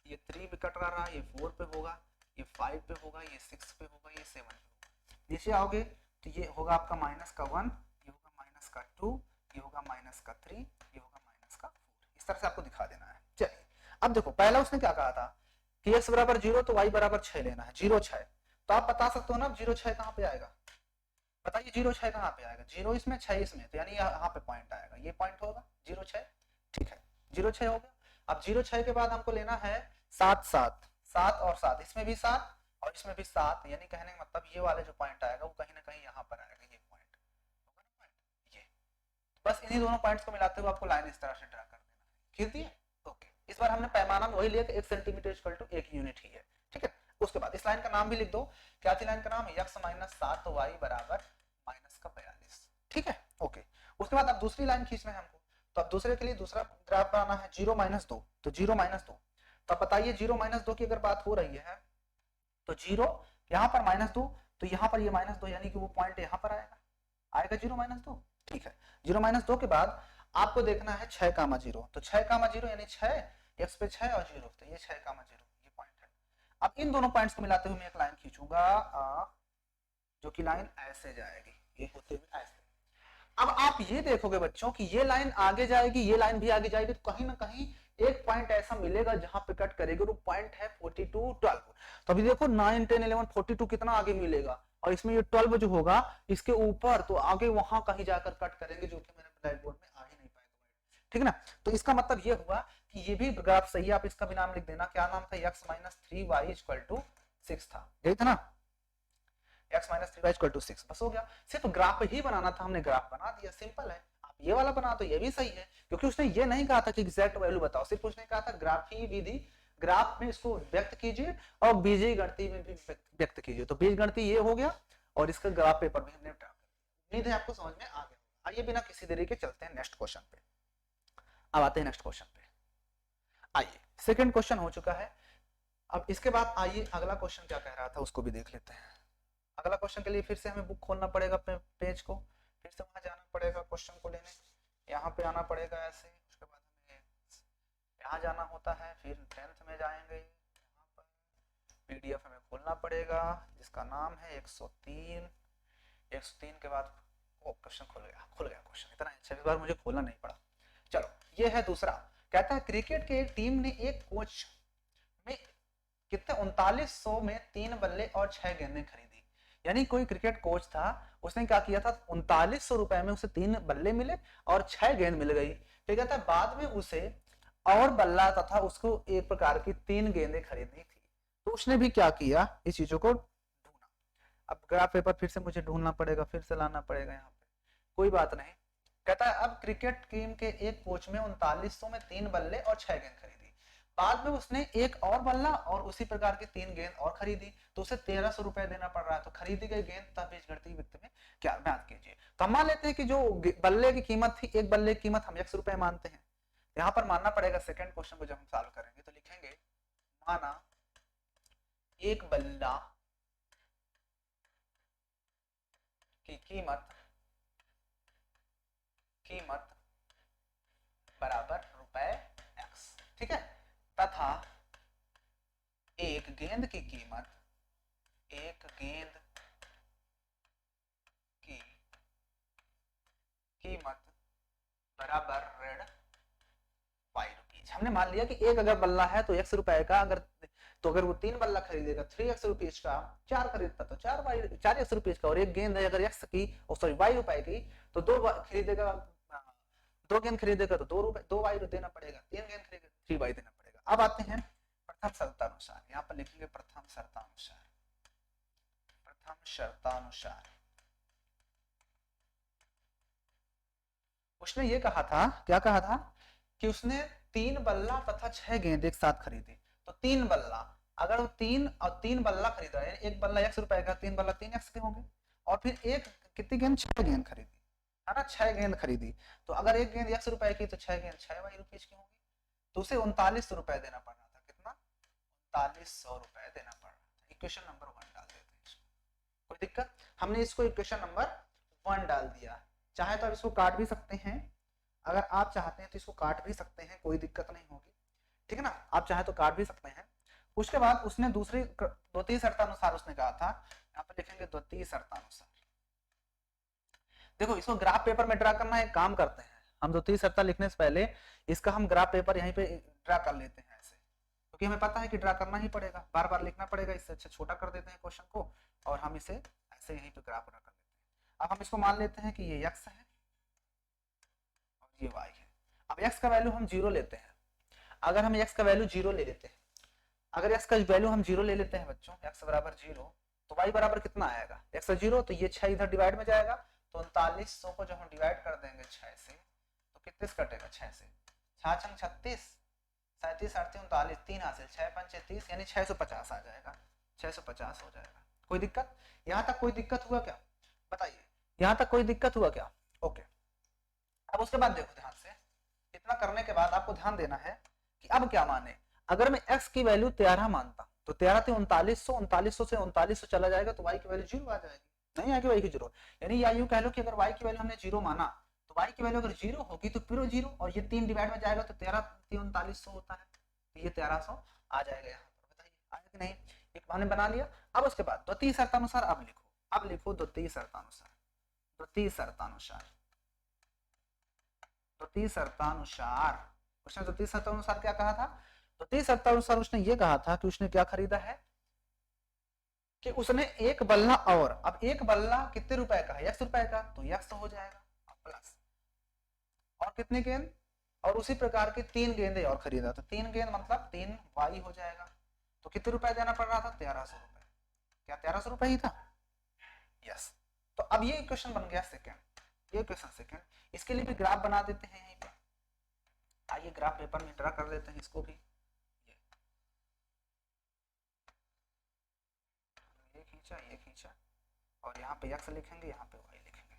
ये 3 पे कट रहा है, ये 4 पे होगा, ये 5 पे होगा, ये 6 पे होगा, ये 7 पे होगा। नीचे आओगे तो ये होगा आपका माइनस का 1, ये होगा माइनस का 2, ये होगा माइनस का 3, ये होगा माइनस का 4। इस तरह से आपको दिखा देना है। चलिए अब देखो, पहला उसने क्या कहा था कि x बराबर 0 तो y बराबर 6 लेना है, 0 6। तो आप बता सकते हो ना 0 6 कहाँ पे आएगा, बताइए 0 6 कहाँ पे आएगा, 0 इसमें 6 इसमें, तो यानी यहाँ पे पॉइंट आएगा, ये पॉइंट होगा 0 6, ठीक है, 0 6 हो गया। अब 0 6 के बाद हमको लेना है 7 7, 7 और 7, इसमें भी 7 और इसमें भी 7, यानी कहने का मतलब ये वाला जो पॉइंट आएगा वो कहीं ना कहीं यहाँ पर आएगा, ये पॉइंट होगा ना, पॉइंट ये। बस इन्हीं दोनों पॉइंट्स को मिलाते हुए आपको लाइन इस तरह से ड्रा कर देना है, खींच दिए, ओके। इस बार हमने पैमाना में वही लिया कि 1 सेंटीमीटर इक्वल टू 1 यूनिट ही है, ठीक है। उसके बाद इस लाइन का नाम भी लिख दो, क्या थी लाइन का नाम, x माइनस 7y बराबर माइनस का 42, ठीक है, ओके। उसके बाद अब दूसरी लाइन खींचना है हमको, तो अब दूसरे के लिए दूसरा ग्राफ बनाना है, 0 माइनस 2, तो 0 माइनस 2, तो अब बताइए 0 माइनस 2 की अगर बात हो रही है तो 0 यहाँ पर माइनस 2, तो यहाँ पर ये माइनस 2, यानी कि वो पॉइंट यहाँ पर आएगा, आएगा 0 माइनस 2, ठीक है। 0 माइनस 2 के बाद आपको देखना है 6 कामा 0, तो 6 कामा 0 यानी 6, x पे 6 और 0, तो ये 6 कामा 0 ये पॉइंट है। अब इन दोनों पॉइंट्स को मिलाते हुए मैं एक लाइन खींचूंगा, जो कि लाइन ऐसे जाएगी, ये होते हुए ऐसे। अब आप ये देखोगे बच्चों कि ये लाइन आगे जाएगी, ये लाइन भी आगे जाएगी, तो कहीं ना कहीं एक पॉइंट ऐसा मिलेगा जहां पे कट करेगी, वो पॉइंट है 42 12। तो अभी देखो 9 10 11 42 कितना आगे मिलेगा, और इसमें ये 12 जो होगा इसके ऊपर, तो आगे वहां कहीं जाकर कट करेंगे, जो कि मेरे ब्लैक बोर्ड में आ ही नहीं पाएगा, ठीक है ना। तो इसका मतलब ये हुआ कि ये भी ग्राफ सही है, आप इसका भी नाम लिख देना, क्या नाम था, x minus 3y equal to 6 था, यही था ना, x minus 3y equal to 6, बस हो गया। सिर्फ ग्राफ ही बनाना था, हमने ग्राफ बना दिया, सिंपल है। आप ये वाला बना तो ये भी सही है, क्योंकि उसने ये नहीं कहा था कि एग्जैक्ट वैल्यू बताओ, सिर्फ उसने कहा था ग्राफी विधि, ग्राफ में इसको व्यक्त कीजिए और बीजीय गणित में भी व्यक्त कीजिए। तो बीज गणित ये हो गया और इसका ग्राफ पेपर में हमने ड्रा कर दिया। उम्मीद है आपको समझ में आ गया। आइए बिना किसी देरी के चलते हैं नेक्स्ट क्वेश्चन पे। अब आते हैं नेक्स्ट क्वेश्चन पे। आइए सेकंड क्वेश्चन हो चुका है। अब इसके बाद आइए अगला क्वेश्चन क्या कह रहा था उसको भी देख लेते हैं। अगला क्वेश्चन के लिए फिर से हमें बुक खोलना पड़ेगा अपने पेज को, फिर से वहां जाना पड़ेगा क्वेश्चन को लेने, यहाँ पे आना पड़ेगा ऐसे, उसके बाद हमें यहाँ जाना होता है, फिर 10th में जाएंगे, यहाँ पर पीडीएफ हमें खोलना पड़ेगा जिसका नाम है 103। 103 के बाद वो क्वेश्चन खुल गया क्वेश्चन, इतना अच्छा इस बार मुझे खोलना नहीं पड़ा। चलो ये है दूसरा, कहता है क्रिकेट के एक टीम ने एक कोच में कितने 3900 में 3 बल्ले और 6 गेंदें खरीदी। यानी कोई क्रिकेट कोच था, उसने क्या किया था, 3900 रुपए में उसे 3 बल्ले मिले और 6 गेंद मिल गई। तो कहता है बाद में उसे और बल्ला तथा उसको एक प्रकार की 3 गेंदें खरीदनी थी, तो उसने भी क्या किया, इस चीजों को ढूंढा। अब ग्राफ पेपर फिर से मुझे ढूंढना पड़ेगा, फिर से लाना पड़ेगा यहाँ पे, कोई बात नहीं। कहता है अब क्रिकेट टीम के एक कोच में 3900 में 3 बल्ले और 6 गेंद खरीदी, बाद में उसने एक और बल्ला और उसी प्रकार की 3 गेंद और खरीदी, तो उसे 1300 रुपए देना पड़ रहा है। तो खरीदी गई गेंद तथा बीजगणितीय वित्त में क्या ज्ञात कीजिए। तो हम मान लेते हैं कि जो बल्ले की कीमत थी, एक बल्ले की कीमत हम ₹100 मानते हैं, यहाँ पर मानना पड़ेगा सेकंड क्वेश्चन को जब हम सॉल्व करेंगे तो लिखेंगे माना एक बल्ला की कीमत बराबर ₹X, ठीक है, तथा एक गेंद की कीमत बराबर ऋण ₹Y। हमने मान लिया कि एक अगर बल्ला है तो ₹X का, अगर वो 3 बल्ला खरीदेगा ₹3 का, 4 खरीदता तो 4X का, और एक गेंद है अगर X की Y की, तो 2 खरीदेगा, 2 गेंद खरीदेगा तो ₹2 देना पड़ेगा, 3 गेंद खरीदेगा ₹3 देना पड़ेगा। अब आते हैं प्रथम शर्तानुसार, यहाँ पर लिखेंगे प्रथम शर्तानुसार। उसने ये कहा था, क्या कहा था कि उसने 3 बल्ला तथा 6 गेंद एक साथ खरीदी। तो 3 बल्ला, अगर वो 3 बल्ला खरीद रहा है, एक बल्ला ₹X का, 3 बल्ला 3X के होंगे, और फिर एक कितनी गेंद, 6 गेंद खरीदी है ना, 6 गेंद खरीदी। तो अगर एक गेंद ₹X की तो 6 गेंद ₹6 की होंगी, तो उसे ₹3900 देना पड़ रहा था। कितना? ₹3900 देना पड़ रहा था। इक्वेशन नंबर 1 डाल देते हैं इसको, कोई दिक्कत? हमने इसको इक्वेशन नंबर 1 डाल दिया। चाहे तो आप इसको काट भी सकते हैं, अगर आप चाहते हैं तो इसको काट भी सकते हैं, कोई दिक्कत नहीं होगी, ठीक है ना, आप चाहे तो काट भी सकते हैं। उसके बाद उसने दूसरी द्वितीय शर्तानुसार उसने कहा था, यहाँ पे लिखेंगे द्वितीय शर्तानुसार। देखो इसको ग्राफ पेपर में ड्रा करना है, एक काम करते हैं हम, द्वितीय शर्त लिखने से पहले इसका हम ग्राफ पेपर यहीं पे ड्रा कर लेते हैं ऐसे, क्योंकि हमें पता है कि ड्रा करना ही पड़ेगा, बार बार लिखना पड़ेगा, इससे अच्छा छोटा कर देते हैं क्वेश्चन को और हम इसे ऐसे यहीं पे ग्राफ ड्रा कर लेते हैं। अब हम इसको मान लेते हैं कि ये x है और ये y है। अब x का वैल्यू हम 0 लेते हैं, अगर हम x का वैल्यू 0 ले लेते हैं, अगर x का वैल्यू हम 0 ले लेते हैं बच्चों, x बराबर 0, तो y बराबर कितना आएगा, x 0, तो ये 6 इधर डिवाइड में जाएगा, तो 3900 को जब हम डिवाइड कर देंगे 6 से, तो कितने से कटेगा, 6 से, 6 छंग 36, 37 38 39, 3 हासिल, 6 5 30, यानी 650 आ जाएगा, 650 हो जाएगा। कोई दिक्कत? यहाँ तक कोई दिक्कत हुआ क्या, बताइए, यहाँ तक कोई दिक्कत हुआ क्या? ओके। अब उसके बाद देखो ध्यान से, इतना करने के बाद आपको ध्यान देना है कि अब क्या माने, अगर मैं x की वैल्यू 13 मानता, तो 13 से 3900, 3900 से 3900 चला जाएगा, तो y की वैल्यू 0 आ जाएगी, नहीं आएगी y की 0, यानी या यूं कह लो कि अगर y की वैल्यू हमने 0 माना, तो y की वैल्यू अगर 0 होगी तो फिर 0, और ये 3 डिवाइड में जाएगा तो 13 3900 होता है, तो ये 1300 आ जाएगा यहाँ पर। बताइए आया कि नहीं? एक हमने बना लिया। अब उसके बाद द्वितीय शर्तानुसार अब लिखो द्वितीय शर्तानुसार, उसने द्वितीय शर्तानुसार क्या कहा था? द्वितीय शर्तानुसार उसने ये कहा था कि उसने क्या खरीदा है कि उसने एक बल्ला, और अब एक बल्ला कितने रुपए का है, ₹X का, तो X हो जाएगा प्लस, और कितने गेंद, और उसी प्रकार की 3 गेंदें और खरीदा, तो 3 गेंद मतलब 3Y हो जाएगा, तो कितने रुपए देना पड़ रहा था, ₹1300। क्या ₹1300 ही था? यस। तो अब ये इक्वेशन बन गया सेकंड, ये इक्वेशन सेकंड। इसके लिए भी ग्राफ बना देते हैं यहीं पे, आइए ग्राफ पेपर में ड्रा कर लेते हैं इसको भी, ये खींचा और यहाँ पे x लिखेंगे, यहाँ पे y लिखेंगे।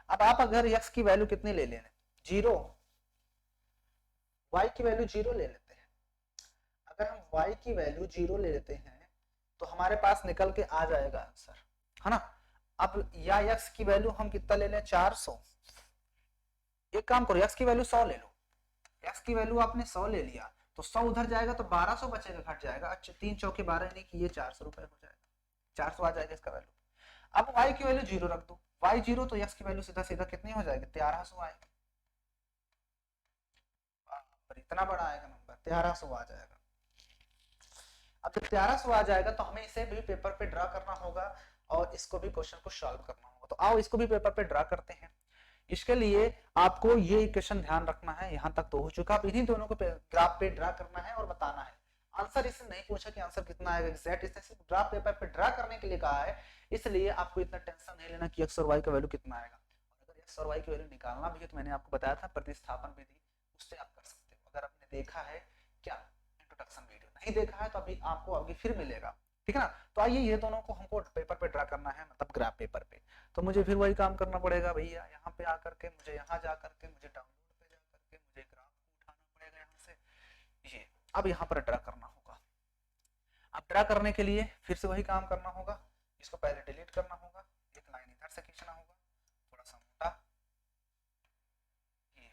अब आप अगर x की वैल्यू कितनी ले लें, 0, y की वैल्यू 0 ले लेते हैं, अगर हम y की वैल्यू 0 ले लेते हैं तो हमारे पास निकल के आ जाएगा आंसर, है ना। अब या x की वैल्यू हम कितना ले लें, 400, एक काम करो x की वैल्यू 100 ले लो, x की वैल्यू आपने 100 ले लिया, तो 100 उधर जाएगा तो 1200 बचेगा, घट जाएगा, अच्छा 3 चौके 12 यानी कि ये ₹400 हो जाएगा, 400 आ जाएगा इसका वैल्यू। अब y की वैल्यू 0 रख दो, y 0, तो x की वैल्यू सीधा सीधा कितनी हो जाएगी, 1300 आएगी, पर इतना बड़ा आएगा नंबर, 1300 आ जाएगा। अब जब 1300 आ जाएगा तो हमें इसे भी पेपर पे ड्रा करना होगा और इसको भी क्वेश्चन को सॉल्व करना होगा, तो आओ इसको भी पेपर पे ड्रा करते हैं। इसके लिए आपको ये इक्वेशन ध्यान रखना है, यहाँ तक तो हो चुका, अब इन्हीं दोनों को ग्राफ पे ड्रा करना है और बताना है। आंसर इससे नहीं पूछा कि आंसर कितना आएगा एग्जैक्ट, इसने सिर्फ ड्राफ्ट पेपर पे ड्रा करने के लिए कहा है, इसलिए आपको इतना टेंशन नहीं लेना कि एक्स और वाई का वैल्यू कितना आएगा। और अगर एक्स और वाई की वैल्यू निकालना भी है तो मैंने आपको बताया था प्रतिस्थापन विधि, उससे आप कर सकते हो। अगर आपने देखा है क्या इंट्रोडक्शन वीडियो, नहीं देखा है तो अभी आपको अभी फिर मिलेगा, ठीक है ना। तो आइए ये दोनों को हमको पेपर पे ड्रा करना है, मतलब ग्राफ पेपर पे। तो मुझे फिर वही काम करना पड़ेगा भैया, यहाँ पे आकर के मुझे यहाँ जा करके मुझे डाउनलोड पे जा करके मुझे ग्राफ को उठाना पड़ेगा यहाँ से, ये अब यहाँ पर ड्रा करना होगा। अब ड्रा करने के लिए फिर से वही काम करना होगा, इसको पहले डिलीट करना होगा, एक लाइन इधर से खींचना होगा थोड़ा सा मोटा, ये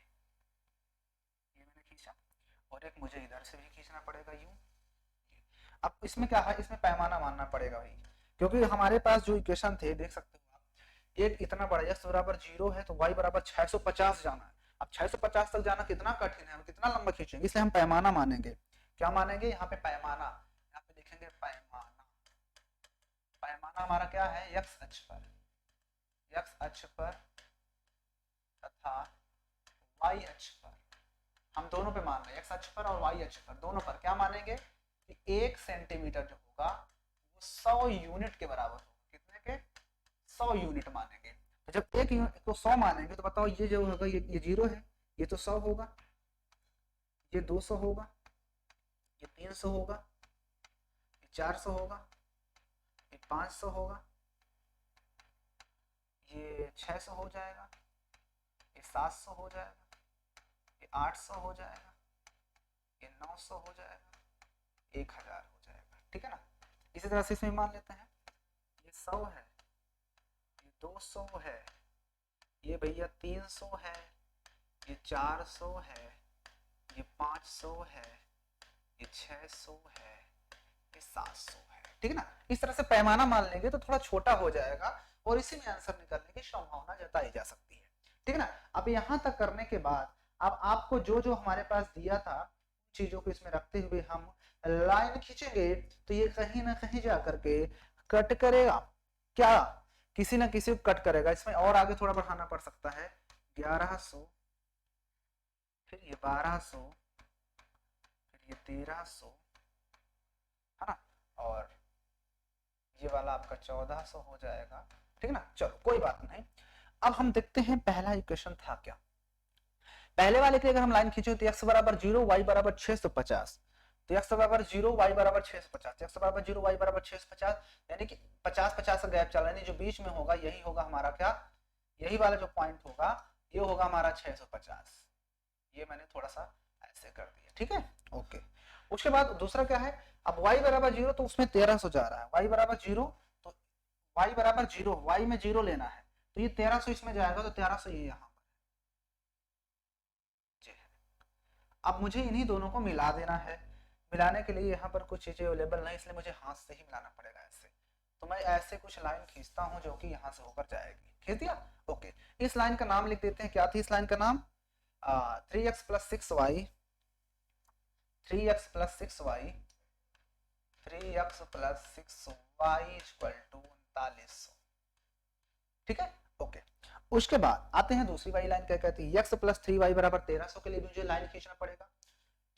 मैंने खींचा, और एक मुझे इधर से भी खींचना पड़ेगा यूं। अब इसमें क्या है, इसमें पैमाना मानना पड़ेगा भाई, क्योंकि हमारे पास जो इक्वेशन थे देख सकते हो आप, एक इतना बड़ा x बराबर 0 है तो y बराबर 650 जाना है। अब 650 तक जाना कितना कठिन है, हम कितना लंबा खींचेंगे, इसलिए हम पैमाना मानेंगे। क्या मानेंगे, यहाँ पे पैमाना, यहाँ पे लिखेंगे पैमाना। पैमाना हमारा क्या है, x अक्ष पर, x अक्ष पर तथा y अक्ष पर, हम दोनों पे मान रहे हैं, x अक्ष पर और y अक्ष पर, दोनों पर क्या मानेंगे कि 1 सेंटीमीटर जो होगा वो 100 यूनिट के बराबर होगा। कितने के, 100 यूनिट मानेंगे। तो जब एक यूनिट को 100 मानेंगे तो बताओ ये जो होगा, ये 0 है, ये तो 100 होगा, ये 200 होगा, ये 300 होगा, ये 400 होगा, ये 500 होगा, ये 600 हो जाएगा, ये 700 हो जाएगा, ये 800 हो जाएगा, ये 900 हो जाएगा, 1000 हो जाएगा, ठीक है ना। इसी तरह से इसमें मान लेते हैं, ये 100 है, ये 200 है, ये भैया 300 है, ये 400 है, ये 500 है, ये 600 है, ये 700 है, ठीक है ना। इस तरह से पैमाना मान लेंगे तो थोड़ा छोटा हो जाएगा और इसी में आंसर निकलने की संभावना जताई जा सकती है, ठीक है ना। अब यहाँ तक करने के बाद अब आपको जो जो हमारे पास दिया था चीजों को इसमें रखते हुए हम लाइन खींचेंगे तो ये कहीं ना कहीं जा करके कट करेगा, क्या किसी ना किसी को कट करेगा। इसमें और आगे थोड़ा बढ़ाना पड़ सकता है, 1100, फिर ये 1200, फिर ये 1300, है ना, और ये वाला आपका 1400 हो जाएगा, ठीक है ना। चलो कोई बात नहीं। अब हम देखते हैं पहला इक्वेशन था क्या। पहले वाले के अगर हम लाइन खींचे तो x बराबर 0 y बराबर 650, तो x बराबर 0 y बराबर 650, x बराबर 0 y बराबर 650, यानी कि 50-50 का गैप चल रहा है, जो बीच में होगा यही होगा हमारा क्या, यही वाला जो पॉइंट होगा ये होगा हमारा 650। ये मैंने थोड़ा सा ऐसे कर दिया, ठीक है, ओके। उसके बाद दूसरा क्या है, अब y बराबर 0 तो उसमें 1300 जा रहा है, y बराबर 0 तो y बराबर 0, y में 0 लेना है तो ये 1300 इसमें जाएगा, तो 1300 ये यहाँ। अब मुझे इन्हीं दोनों को मिला देना है, मिलाने के लिए यहाँ पर कुछ चीजें अवेलेबल नहीं, इसलिए मुझे हाथ से ही मिलाना पड़ेगा ऐसे। तो मैं ऐसे कुछ लाइन खींचता हूँ जो कि यहाँ से होकर जाएगी, खींच दिया, ओके। इस लाइन का नाम लिख देते हैं, क्या थी इस लाइन का नाम, 3x plus 6y, 3x plus 6y, 3x plus 6y equal to 3900, ठीक है, ओके। उसके बाद आते हैं दूसरी वाली लाइन, क्या कहती है, x प्लस 3y बराबर 1300 के लिए मुझे लाइन खींचना पड़ेगा।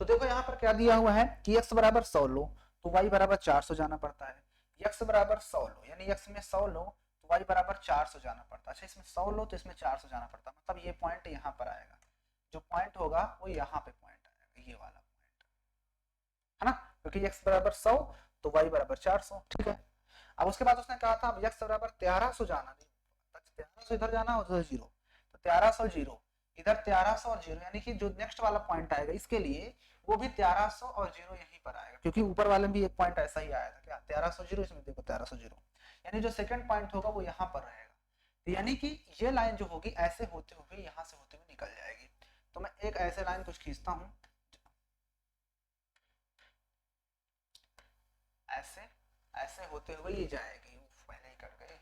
तो देखो यहाँ पर क्या दिया हुआ है कि x बराबर 100 लो तो y बराबर 400 जाना पड़ता है, x बराबर 100 लो यानी x में 100 लो तो y बराबर 400 जाना पड़ता है। अच्छा इसमें 100 लो तो इसमें 400 जाना पड़ता है, मतलब ये पॉइंट यहाँ पर आएगा, जो पॉइंट होगा वो यहाँ पे पॉइंट आएगा, ये वाला पॉइंट, है ना, क्योंकि x बराबर 100 तो y बराबर 400, ठीक है। अब उसके बाद उसने कहा था x बराबर 1300 जाना, 1300 इधर जाना उधर 0, तो 1300 0 इधर, 1300 और 0 यानी कि जो नेक्स्ट वाला पॉइंट आएगा इसके लिए वो भी 1300 और 0 यहीं पर आएगा, क्योंकि ऊपर वाले में भी एक पॉइंट ऐसा ही आया था क्या, 1300 0, इसमें देखो 1300 0, यानी जो सेकंड पॉइंट होगा वो यहाँ पर रहेगा। तो यानी कि ये लाइन जो होगी ऐसे होते हुए यहाँ से होते हुए निकल जाएगी। तो मैं एक ऐसे लाइन कुछ खींचता हूँ, ऐसे ऐसे होते हुए ये जाएगी, पहले ही कर गए,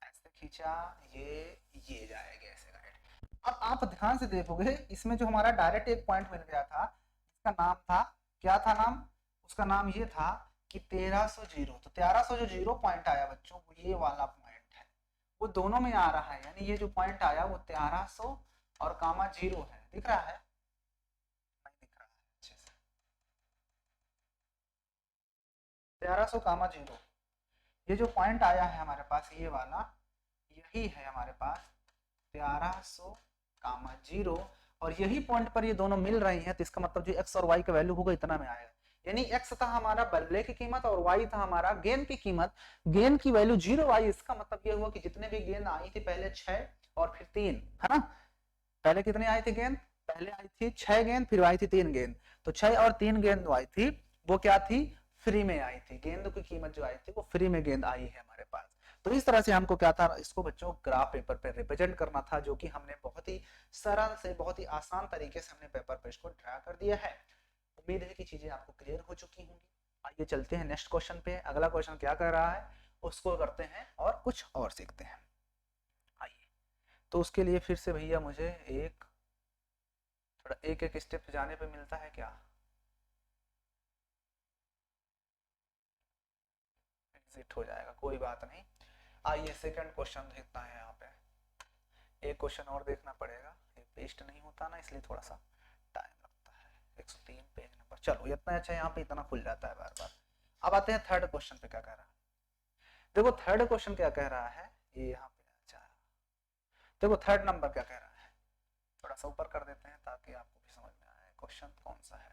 ऐसे खींचा, ये जाएगा ऐसे राइट। अब आप ध्यान से देखोगे इसमें जो हमारा डायरेक्ट एक पॉइंट मिल गया था, इसका नाम था, क्या था नाम, उसका नाम ये था कि 1300 0, तो 1300 जो 0 पॉइंट आया बच्चों ये वाला पॉइंट है, वो दोनों में आ रहा है, यानी ये जो पॉइंट आया वो 1300 और कामा 0 है, दिख रहा है, 1300 कामा जीरो, ये जो पॉइंट आया है हमारे पास ये वाला, यही है हमारे पास 1300 कामा जीरो, और यही पॉइंट पर ये दोनों मिल रही हैं, तो इसका मतलब जो एक्स और वाई का वैल्यू होगा इतना में आएगा। यानी एक्स था हमारा बदले की कीमत और वाई था हमारा गेंद की कीमत, गेंद की वैल्यू 0 आई। इसका मतलब ये हुआ कि जितने भी गेंद आई थी पहले 6 और फिर 3, है ना। पहले कितनी आई थी गेंद, पहले आई थी 6 गेंद, फिर आई थी 3 गेंद, तो 6 और 3 गेंद जो आई थी वो क्या थी, फ्री में आई थी। गेंद की कीमत जो आई थी वो फ्री में गेंद आई है हमारे पास। तो इस तरह से हमको क्या था, इसको बच्चों ग्राफ पेपर पे रिप्रेजेंट करना था, जो कि हमने बहुत ही सरल से बहुत ही आसान तरीके से हमने पेपर पे इसको ड्रा कर दिया है। उम्मीद है कि चीजें आपको क्लियर हो चुकी होंगी। आइए चलते हैं नेक्स्ट क्वेश्चन पे। अगला क्वेश्चन क्या कह रहा है उसको करते हैं और कुछ और सीखते हैं। आइए, तो उसके लिए फिर से भैया मुझे एक थोड़ा एक एक स्टेप जाने पे मिलता है क्या, एग्जिट हो जाएगा, कोई बात नहीं। आइए सेकंड क्वेश्चन देखना है। यहाँ पे एक क्वेश्चन और देखना पड़ेगा, ये पेस्ट नहीं होता ना इसलिए थोड़ा सा टाइम लगता है। 103 पेज नंबर, चलो इतना अच्छा, यहाँ पे इतना खुल जाता है बार बार। अब आते हैं थर्ड क्वेश्चन पे क्या कह रहा है। देखो थर्ड क्वेश्चन क्या कह रहा है, ये यहाँ पे अच्छा, देखो थर्ड नंबर क्या कह रहा है, थोड़ा सा ऊपर कर देते हैं ताकि आपको भी समझ में आए क्वेश्चन कौन सा है।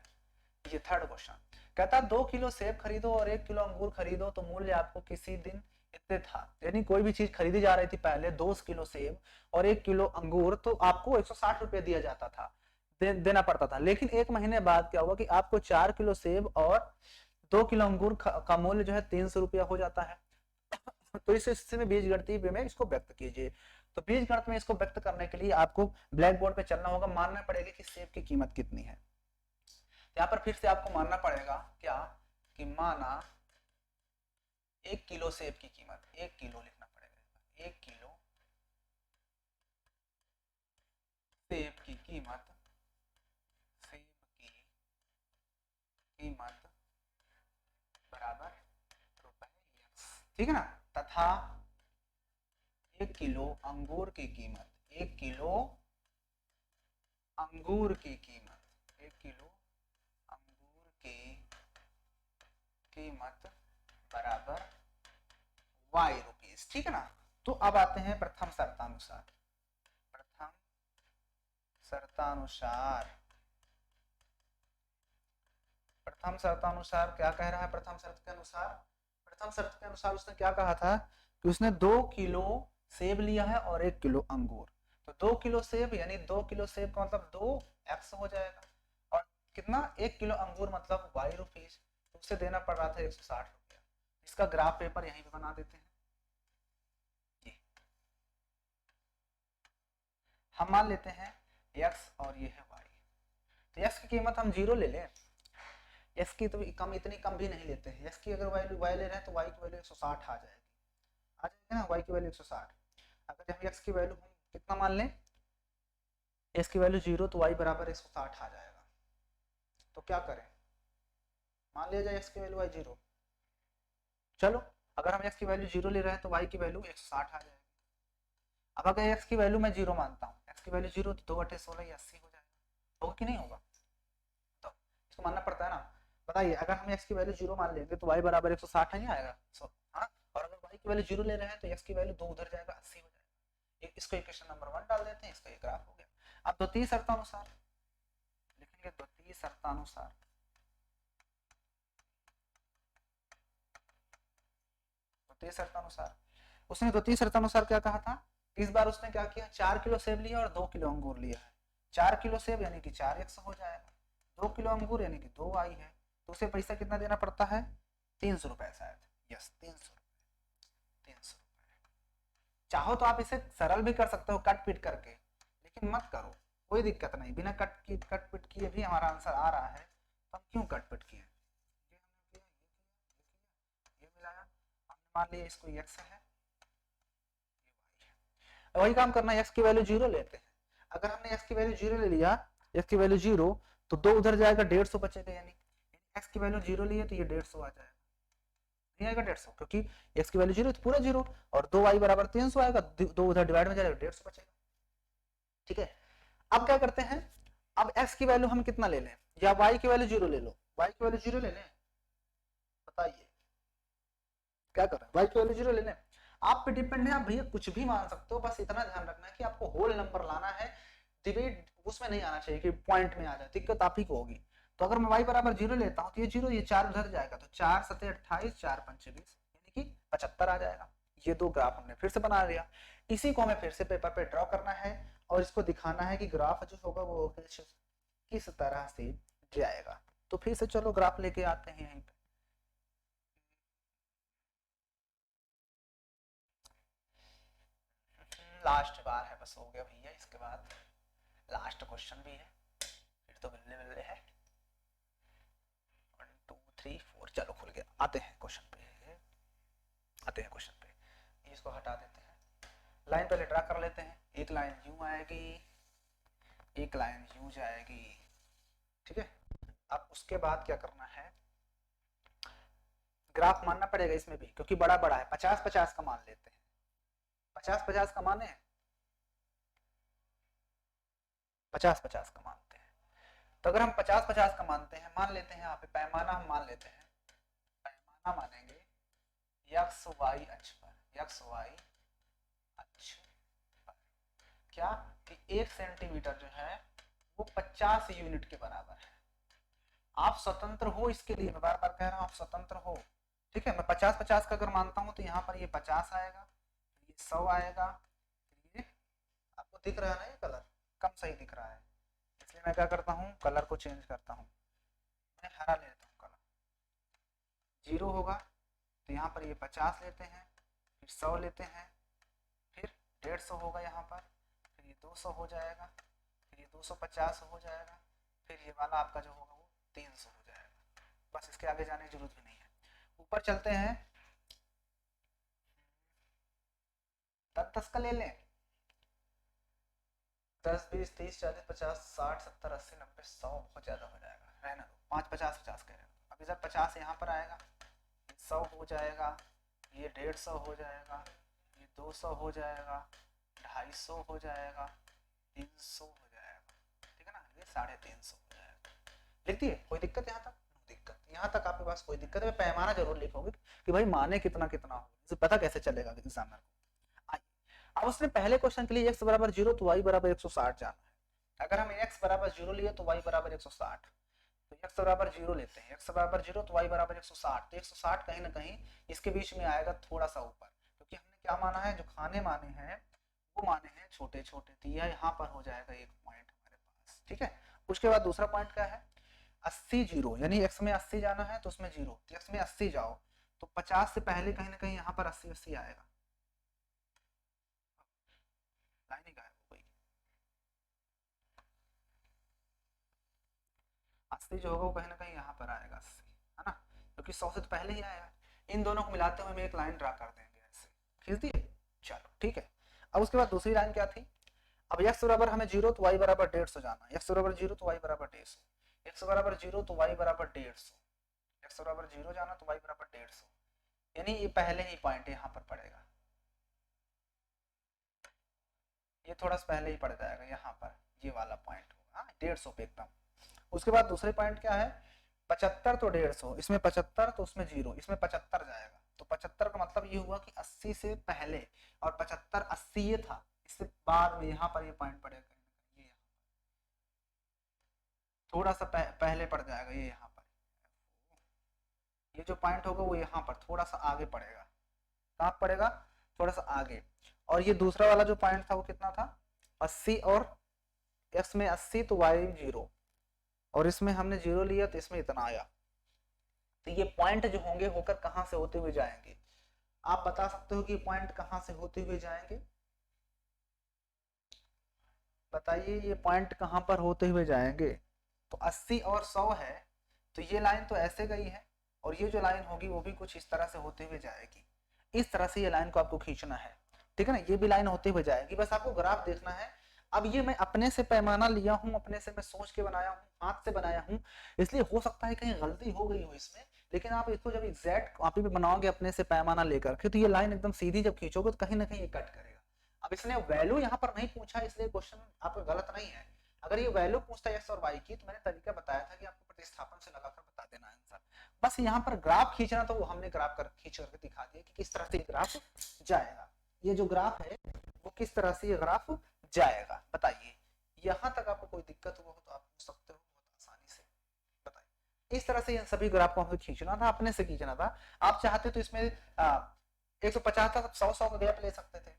ये थर्ड क्वेश्चन कहता है 2 किलो सेब खरीदो और 1 किलो अंगूर खरीदो तो मूल्य आपको किसी दिन इतने था। यानी कोई भी चीज खरीदी जा रही थी पहले 2 किलो सेब और 1 किलो अंगूर, तो आपको 160 रुपए दिया जाता था, देना पड़ता था। लेकिन एक महीने बाद क्या हुआ कि आपको 4 किलो सेब और 2 किलो अंगूर का मूल्य जो है 300 रुपया हो जाता है। तो इस स्थिति में बीजगणितीय में इसको व्यक्त कीजिए। तो बीजगणित में इसको व्यक्त करने के लिए आपको ब्लैक बोर्ड पे चलना होगा, मानना पड़ेगा कि सेब की कीमत कितनी है। यहाँ पर फिर से आपको मानना पड़ेगा क्या, कि माना 1 किलो सेब की कीमत, 1 किलो लिखना पड़ेगा, 1 किलो सेब की कीमत, सेब की कीमत बराबर रुपए, ठीक है ना। तथा 1 किलो अंगूर की कीमत, 1 किलो अंगूर की कीमत, 1 किलो अंगूर की कीमत बराबर y रुपीस, ठीक है ना। तो अब आते हैं प्रथम शर्तानुसार। प्रथम शर्तानुसार, प्रथम शर्तानुसार क्या कह रहा है। प्रथम शर्त के अनुसार, प्रथम शर्त के अनुसार उसने क्या कहा था कि उसने 2 किलो सेब लिया है और 1 किलो अंगूर। तो 2 किलो सेब यानी 2 किलो सेब का मतलब 2x हो जाएगा, और कितना 1 किलो अंगूर मतलब y रुपीस, तो उसे देना पड़ रहा था 160 रुपया। इसका ग्राफ पेपर यहीं पे बना देते हैं। हम मान लेते हैं x और ये है y, तो x की कीमत हम 0 ले लें। x की तो कम, इतनी कम भी नहीं लेते हैं। x की अगर वैल्यू y ले रहे हैं तो y की वैल्यू 160 आ जाएगी ना, y की वैल्यू 160। अगर हम x की वैल्यू हम कितना मान लें, x की वैल्यू 0, तो y बराबर 160 आ जाएगा। तो क्या करें, मान लिया जाए x की वैल्यू y 0। चलो अगर हम x की वैल्यू 0 ले रहे हैं तो y की वैल्यू 160 आ जाएगी। अब अगर x की वैल्यू मैं 0 मानता हूँ, x की वैल्यू 0, तो 2/16 ये 80 हो जाएगा, होगा कि नहीं होगा। तो इसको मानना पड़ता है ना। बताइए अगर हम x की वैल्यू 0 मान लेंगे तो y बराबर 160 नहीं आएगा। हाँ, और अगर y की वैल्यू 0 ले रहे हैं तो x की वैल्यू 2 उधर जाएगा, 80 हो जाएगा। इसको इक्वेशन नंबर 1 डाल देते हैं, इसका ये ग्राफ हो गया। अब द्वितीय शर्तानुसार लिखेंगे, द्वितीय शर्तानुसार, द्वितीय शर्तानुसार उसने द्वितीय शर्तानुसार क्या कहा था, इस बार उसने क्या किया, 4 किलो सेब लिया और 2 किलो अंगूर लिया है। 4 किलो सेब यानी कि 4x हो जाएगा, 2 किलो अंगूर यानी कि 2y है, तो उसे पैसा कितना देना पड़ता है, 300 रुपए शायद, यस 300 रुपए, 300 रुपए। चाहो तो आप इसे सरल भी कर सकते हो कट पिट करके, लेकिन मत करो, कोई दिक्कत नहीं, बिना कट पिट किए भी हमारा आंसर आ रहा है, तो हम क्यों कट पिट किए। ये मिलाया, हमने मान लिया इसको x है, वही काम करना है, x की वैल्यू 0 लेते हैं। अगर हमने x की वैल्यू 0 ले लिया, x की वैल्यू 0, तो 2 उधर जाएगा, 150 बचेगा, यानी x की वैल्यू 0 लिए तो ये 150 आ जाएगा, नहीं आएगा 150, क्योंकि x की वैल्यू 0 तो पूरा 0, और 2y बराबर 300 आएगा, 2 उधर डिवाइड में जाएगा, 150 बचेगा, ठीक है। अब क्या करते हैं, अब x की वैल्यू हम कितना ले लें, या y की वैल्यू 0 ले लो, y की वैल्यू 0 ले लें, बताइए क्या कर रहे हैं, वाई की वैल्यू 0 ले लें। आप पे डिपेंड है, आप भैया कुछ भी मान सकते हो, बस इतना ध्यान रखना है कि आपको होल नंबर लाना है, डिवाइड उसमें नहीं आना चाहिए कि पॉइंट में आ जाए, दिक्कत आप ही को होगी। तो अगर मैं y बराबर 0 लेता हूँ तो ये 0, ये 4 उधर जाएगा, तो 4 सते 28, 4 पंचे 20, यानी कि 75 आ जाएगा। ये दो ग्राफ हमने फिर से बना लिया। इसी को हमें फिर से पेपर पे ड्रॉ करना है और इसको दिखाना है कि ग्राफ जो होगा वो किस तरह से जाएगा। तो फिर से चलो ग्राफ लेके आते हैं यहीं पे। लास्ट बार है, बस हो गया भैया, इसके बाद लास्ट क्वेश्चन भी है, फिर तो बल्ले बल्ले है। 1 2 3 4, चलो खुल गया। आते हैं क्वेश्चन पे, आते हैं क्वेश्चन पे। इसको हटा देते हैं, लाइन पहले ड्रा कर लेते हैं। एक लाइन यूं आएगी, एक लाइन यूं जाएगी, ठीक है। अब उसके बाद क्या करना है, ग्राफ मानना पड़ेगा इसमें भी, क्योंकि बड़ा बड़ा है। 50 50 का मान लेते हैं, 50 50 का माने, 50 50 का मानते हैं। तो अगर हम 50 50 का मानते हैं, मान लेते हैं यहाँ पे पैमाना हम मान लेते हैं, पैमाना मानेंगे एक्स वाई अक्ष पर, एक्स वाई अक्ष पर क्या कि 1 सेंटीमीटर जो है वो 50 यूनिट के बराबर है। आप स्वतंत्र हो इसके लिए, मैं बार बार कह रहा हूं आप स्वतंत्र हो, ठीक है। मैं 50 50 का अगर मानता हूं तो यहाँ पर ये 50 आएगा, ये 100 आएगा, ये आपको दिख रहा है ना, ये कलर कम सही दिख रहा है, इसलिए मैं क्या करता हूँ कलर को चेंज करता हूँ, मैं हरा ले लेता हूँ कलर। 0 होगा तो यहाँ पर ये 50 लेते हैं, फिर 100 लेते हैं, फिर 150 होगा यहाँ पर, फिर ये 200 हो जाएगा, फिर ये 250 हो जाएगा, फिर ये वाला आपका जो होगा वो 300 हो जाएगा। बस इसके आगे जाने की जरूरत भी नहीं है। ऊपर चलते हैं, 10 10 का ले लें, 10 20 30 40 50 60 70 80 90 100 बहुत ज्यादा हो जाएगा, रहने दो। 5 50 50 कह रहे हैं, अब इधर 50 यहाँ पर आएगा, 100 हो जाएगा, ये 150 हो जाएगा, ये 200 हो जाएगा, 250 हो जाएगा, 300 हो जाएगा, ठीक है ना, ये 350 हो जाएगा। लिख दिए, कोई दिक्कत यहाँ तक? दिक्कत यहाँ तक आपके पास कोई दिक्कत है? पैमाना जरूर लिखोगे कि भाई माने कितना कितना हो, पता कैसे चलेगा एग्जामिनर को। अब उसने पहले क्वेश्चन के लिए x बराबर 0 तो y बराबर 160 जाना है। अगर हम x बराबर 0 लिए तो y बराबर 160, तो x बराबर 0 लेते हैं, x बराबर 0 तो y बराबर 160, तो 160 कहीं ना कहीं इसके बीच में आएगा थोड़ा सा ऊपर, क्योंकि हमने क्या माना है, जो खाने माने हैं वो माने हैं छोटे छोटे, तो यह यहाँ पर हो जाएगा एक पॉइंट हमारे पास, ठीक है। उसके बाद दूसरा पॉइंट क्या है, 80 0, यानी x में 80 जाना है तो उसमें 0, तो x में 80 जाओ तो 50 से पहले कहीं ना कहीं यहाँ पर 80 80 आएगा, लाइन ही गायब हो गई। 80 जो होगा वो कहीं ना कहीं यहाँ पर आएगा 80, है ना, क्योंकि 100 से तो पहले ही आया। इन दोनों को मिलाते हुए हम एक लाइन ड्रा कर देंगे ऐसे, खींच दिए, चलो ठीक है। अब उसके बाद दूसरी लाइन क्या थी, अब x बराबर हमें 0 तो y बराबर 150 जाना, x बराबर 0 तो y बराबर 150, x बराबर 0 तो y बराबर 150, x बराबर 0 जाना तो y बराबर 150, यानी ये पहले ही पॉइंट यहाँ पर पड़ेगा, ये थोड़ा सा पहले ही पड़ जाएगा यहाँ पर, ये वाला पॉइंट होगा 150 पे एकदम। उसके बाद दूसरे पॉइंट क्या है, 75 तो 150, इसमें 75 तो उसमें 0, इसमें 75 जाएगा, तो 75 का मतलब ये हुआ कि 80 से पहले, और 75 80 ये था, इससे बाद में यहाँ पर ये पॉइंट पड़ेगा, ये थोड़ा सा पहले पड़ जाएगा, ये यहाँ पर, ये जो पॉइंट होगा वो यहाँ पर थोड़ा सा आगे पड़ेगा, कहाँ पड़ेगा, थोड़ा सा आगे। और ये दूसरा वाला जो पॉइंट था वो कितना था, 80, और x में 80 तो y 0, और इसमें हमने 0 लिया तो इसमें इतना आया। तो ये पॉइंट जो होंगे होकर कहां से होते हुए जाएंगे, आप बता सकते हो कि पॉइंट कहां से होते हुए जाएंगे, बताइए ये पॉइंट कहां पर होते हुए जाएंगे। तो 80 और 100 है, तो ये लाइन तो ऐसे गई है, और ये जो लाइन होगी वो भी कुछ इस तरह से होते हुए जाएगी, इस तरह से ये लाइन को आपको खींचना है, ठीक है ना, ये भी लाइन होते हुए जाएगी, बस आपको ग्राफ देखना है। अब ये मैं अपने से पैमाना लिया हूं, अपने से मैं सोच के बनाया हूं, हाथ से बनाया हूं, इसलिए हो सकता है कहीं गलती हो गई हो इसमें, लेकिन आप इसको जब एग्जैक्ट कॉपी पे बनाओगे अपने से पैमाना लेकर के, तो ये लाइन एकदम सीधी जब खींचोगे तो कहीं ना कहीं ये कट करेगा। अब इसने वैल्यू यहाँ पर नहीं पूछा, इसलिए क्वेश्चन आपका गलत नहीं है। अगर ये वैल्यू पूछता है एक्स और वाई की, तो मैंने तरीका बताया था कि आपको प्रतिस्थापन से लगाकर बता देना आंसर, बस यहाँ पर ग्राफ खींचना, तो वो हमने ग्राफ कर खींच करके दिखा दिया कि किस तरह से ये ग्राफ जाएगा। ये जो ग्राफ है वो किस तरह से ये ग्राफ जाएगा, बताइए। यहाँ तक आपको कोई दिक्कत हुआ हो तो आप पूछ सकते हो बहुत आसानी से, बताइए। इस तरह से इन सभी ग्राफ को हमें खींचना था, अपने से खींचना था। आप चाहते तो इसमें 150 था, 100 का गैप ले सकते थे,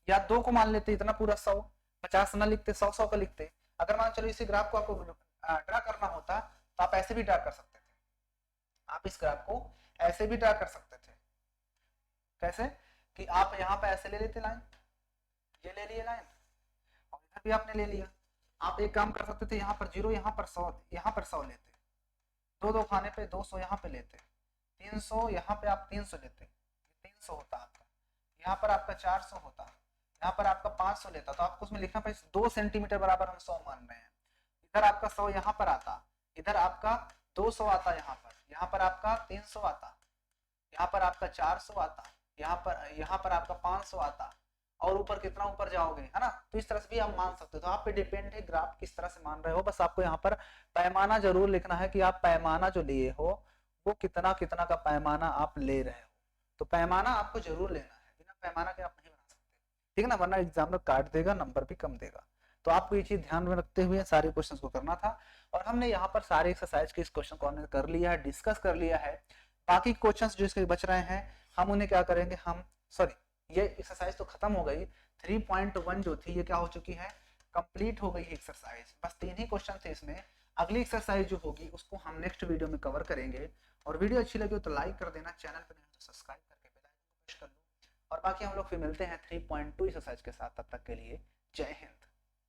या 2 को मान लेते, इतना पूरा 100, 50 ना लिखते, 100 का लिखते। अगर मान चलो इसी ग्राफ को आपको ड्रा करना होता तो आप ऐसे भी ड्रा कर सकते थे, आप इस ग्राफ को ऐसे भी ड्रा कर सकते थे। कैसे कि आप यहाँ पे ऐसे ले लेते लाइन, ये ले लिए लाइन, और इधर भी आपने ले लिया। आप एक काम कर सकते थे, यहाँ पर 0, यहाँ पर 100, यहाँ पर 100 लेते, 2 खाने पे 200 यहाँ पे लेते, 300 यहाँ पे आप 300 लेते, 300 होता आपका, यहाँ पर आपका 400 होता, यहाँ पर आपका 500 लेता, तो आपको उसमें लिखना पड़ेगा 2 सेंटीमीटर बराबर हम 100 मान रहे हैं। इधर आपका 100 यहाँ पर आता, इधर आपका 200 आता, यहाँ पर आपका 300 आता, यहाँ पर आपका 400 आता, यहाँ पर आपका 500 आता, और ऊपर कितना ऊपर जाओगे, है ना। तो इस तरह से भी आप मान सकते हो। तो आप पे डिपेंड है ग्राफ किस तरह से मान रहे हो। बस आपको यहाँ पर पैमाना जरूर लिखना है कि आप पैमाना जो लिए हो वो कितना कितना का पैमाना आप ले रहे हो। तो पैमाना आपको जरूर लेना है, बिना पैमाना के आप नहीं बना सकते, ठीक है ना, वरना एग्जाम में काट देगा, नंबर भी कम देगा। तो आपको ये चीज ध्यान में रखते हुए सारे क्वेश्चन को करना था। और हमने यहाँ पर सारे एक्सरसाइज के इस क्वेश्चन को हमने कर लिया है, डिस्कस कर लिया है। बाकी क्वेश्चंस जो इसके बच रहे हैं हम उन्हें क्या करेंगे, हम सॉरी ये एक्सरसाइज तो खत्म हो गई, 3.1 जो थी ये क्या हो चुकी है, कंप्लीट हो गई है एक्सरसाइज। बस 3 ही क्वेश्चन थे इसमें। अगली एक्सरसाइज जो होगी उसको हम नेक्स्ट वीडियो में कवर करेंगे। और वीडियो अच्छी लगी हो तो लाइक कर देना, चैनल पर नहीं तो सब्सक्राइब करके बेल आइकन प्रेस कर लो। और बाकी हम लोग फिर मिलते हैं 3.2 एक्सरसाइज के साथ, तब तक के लिए जय हिंद।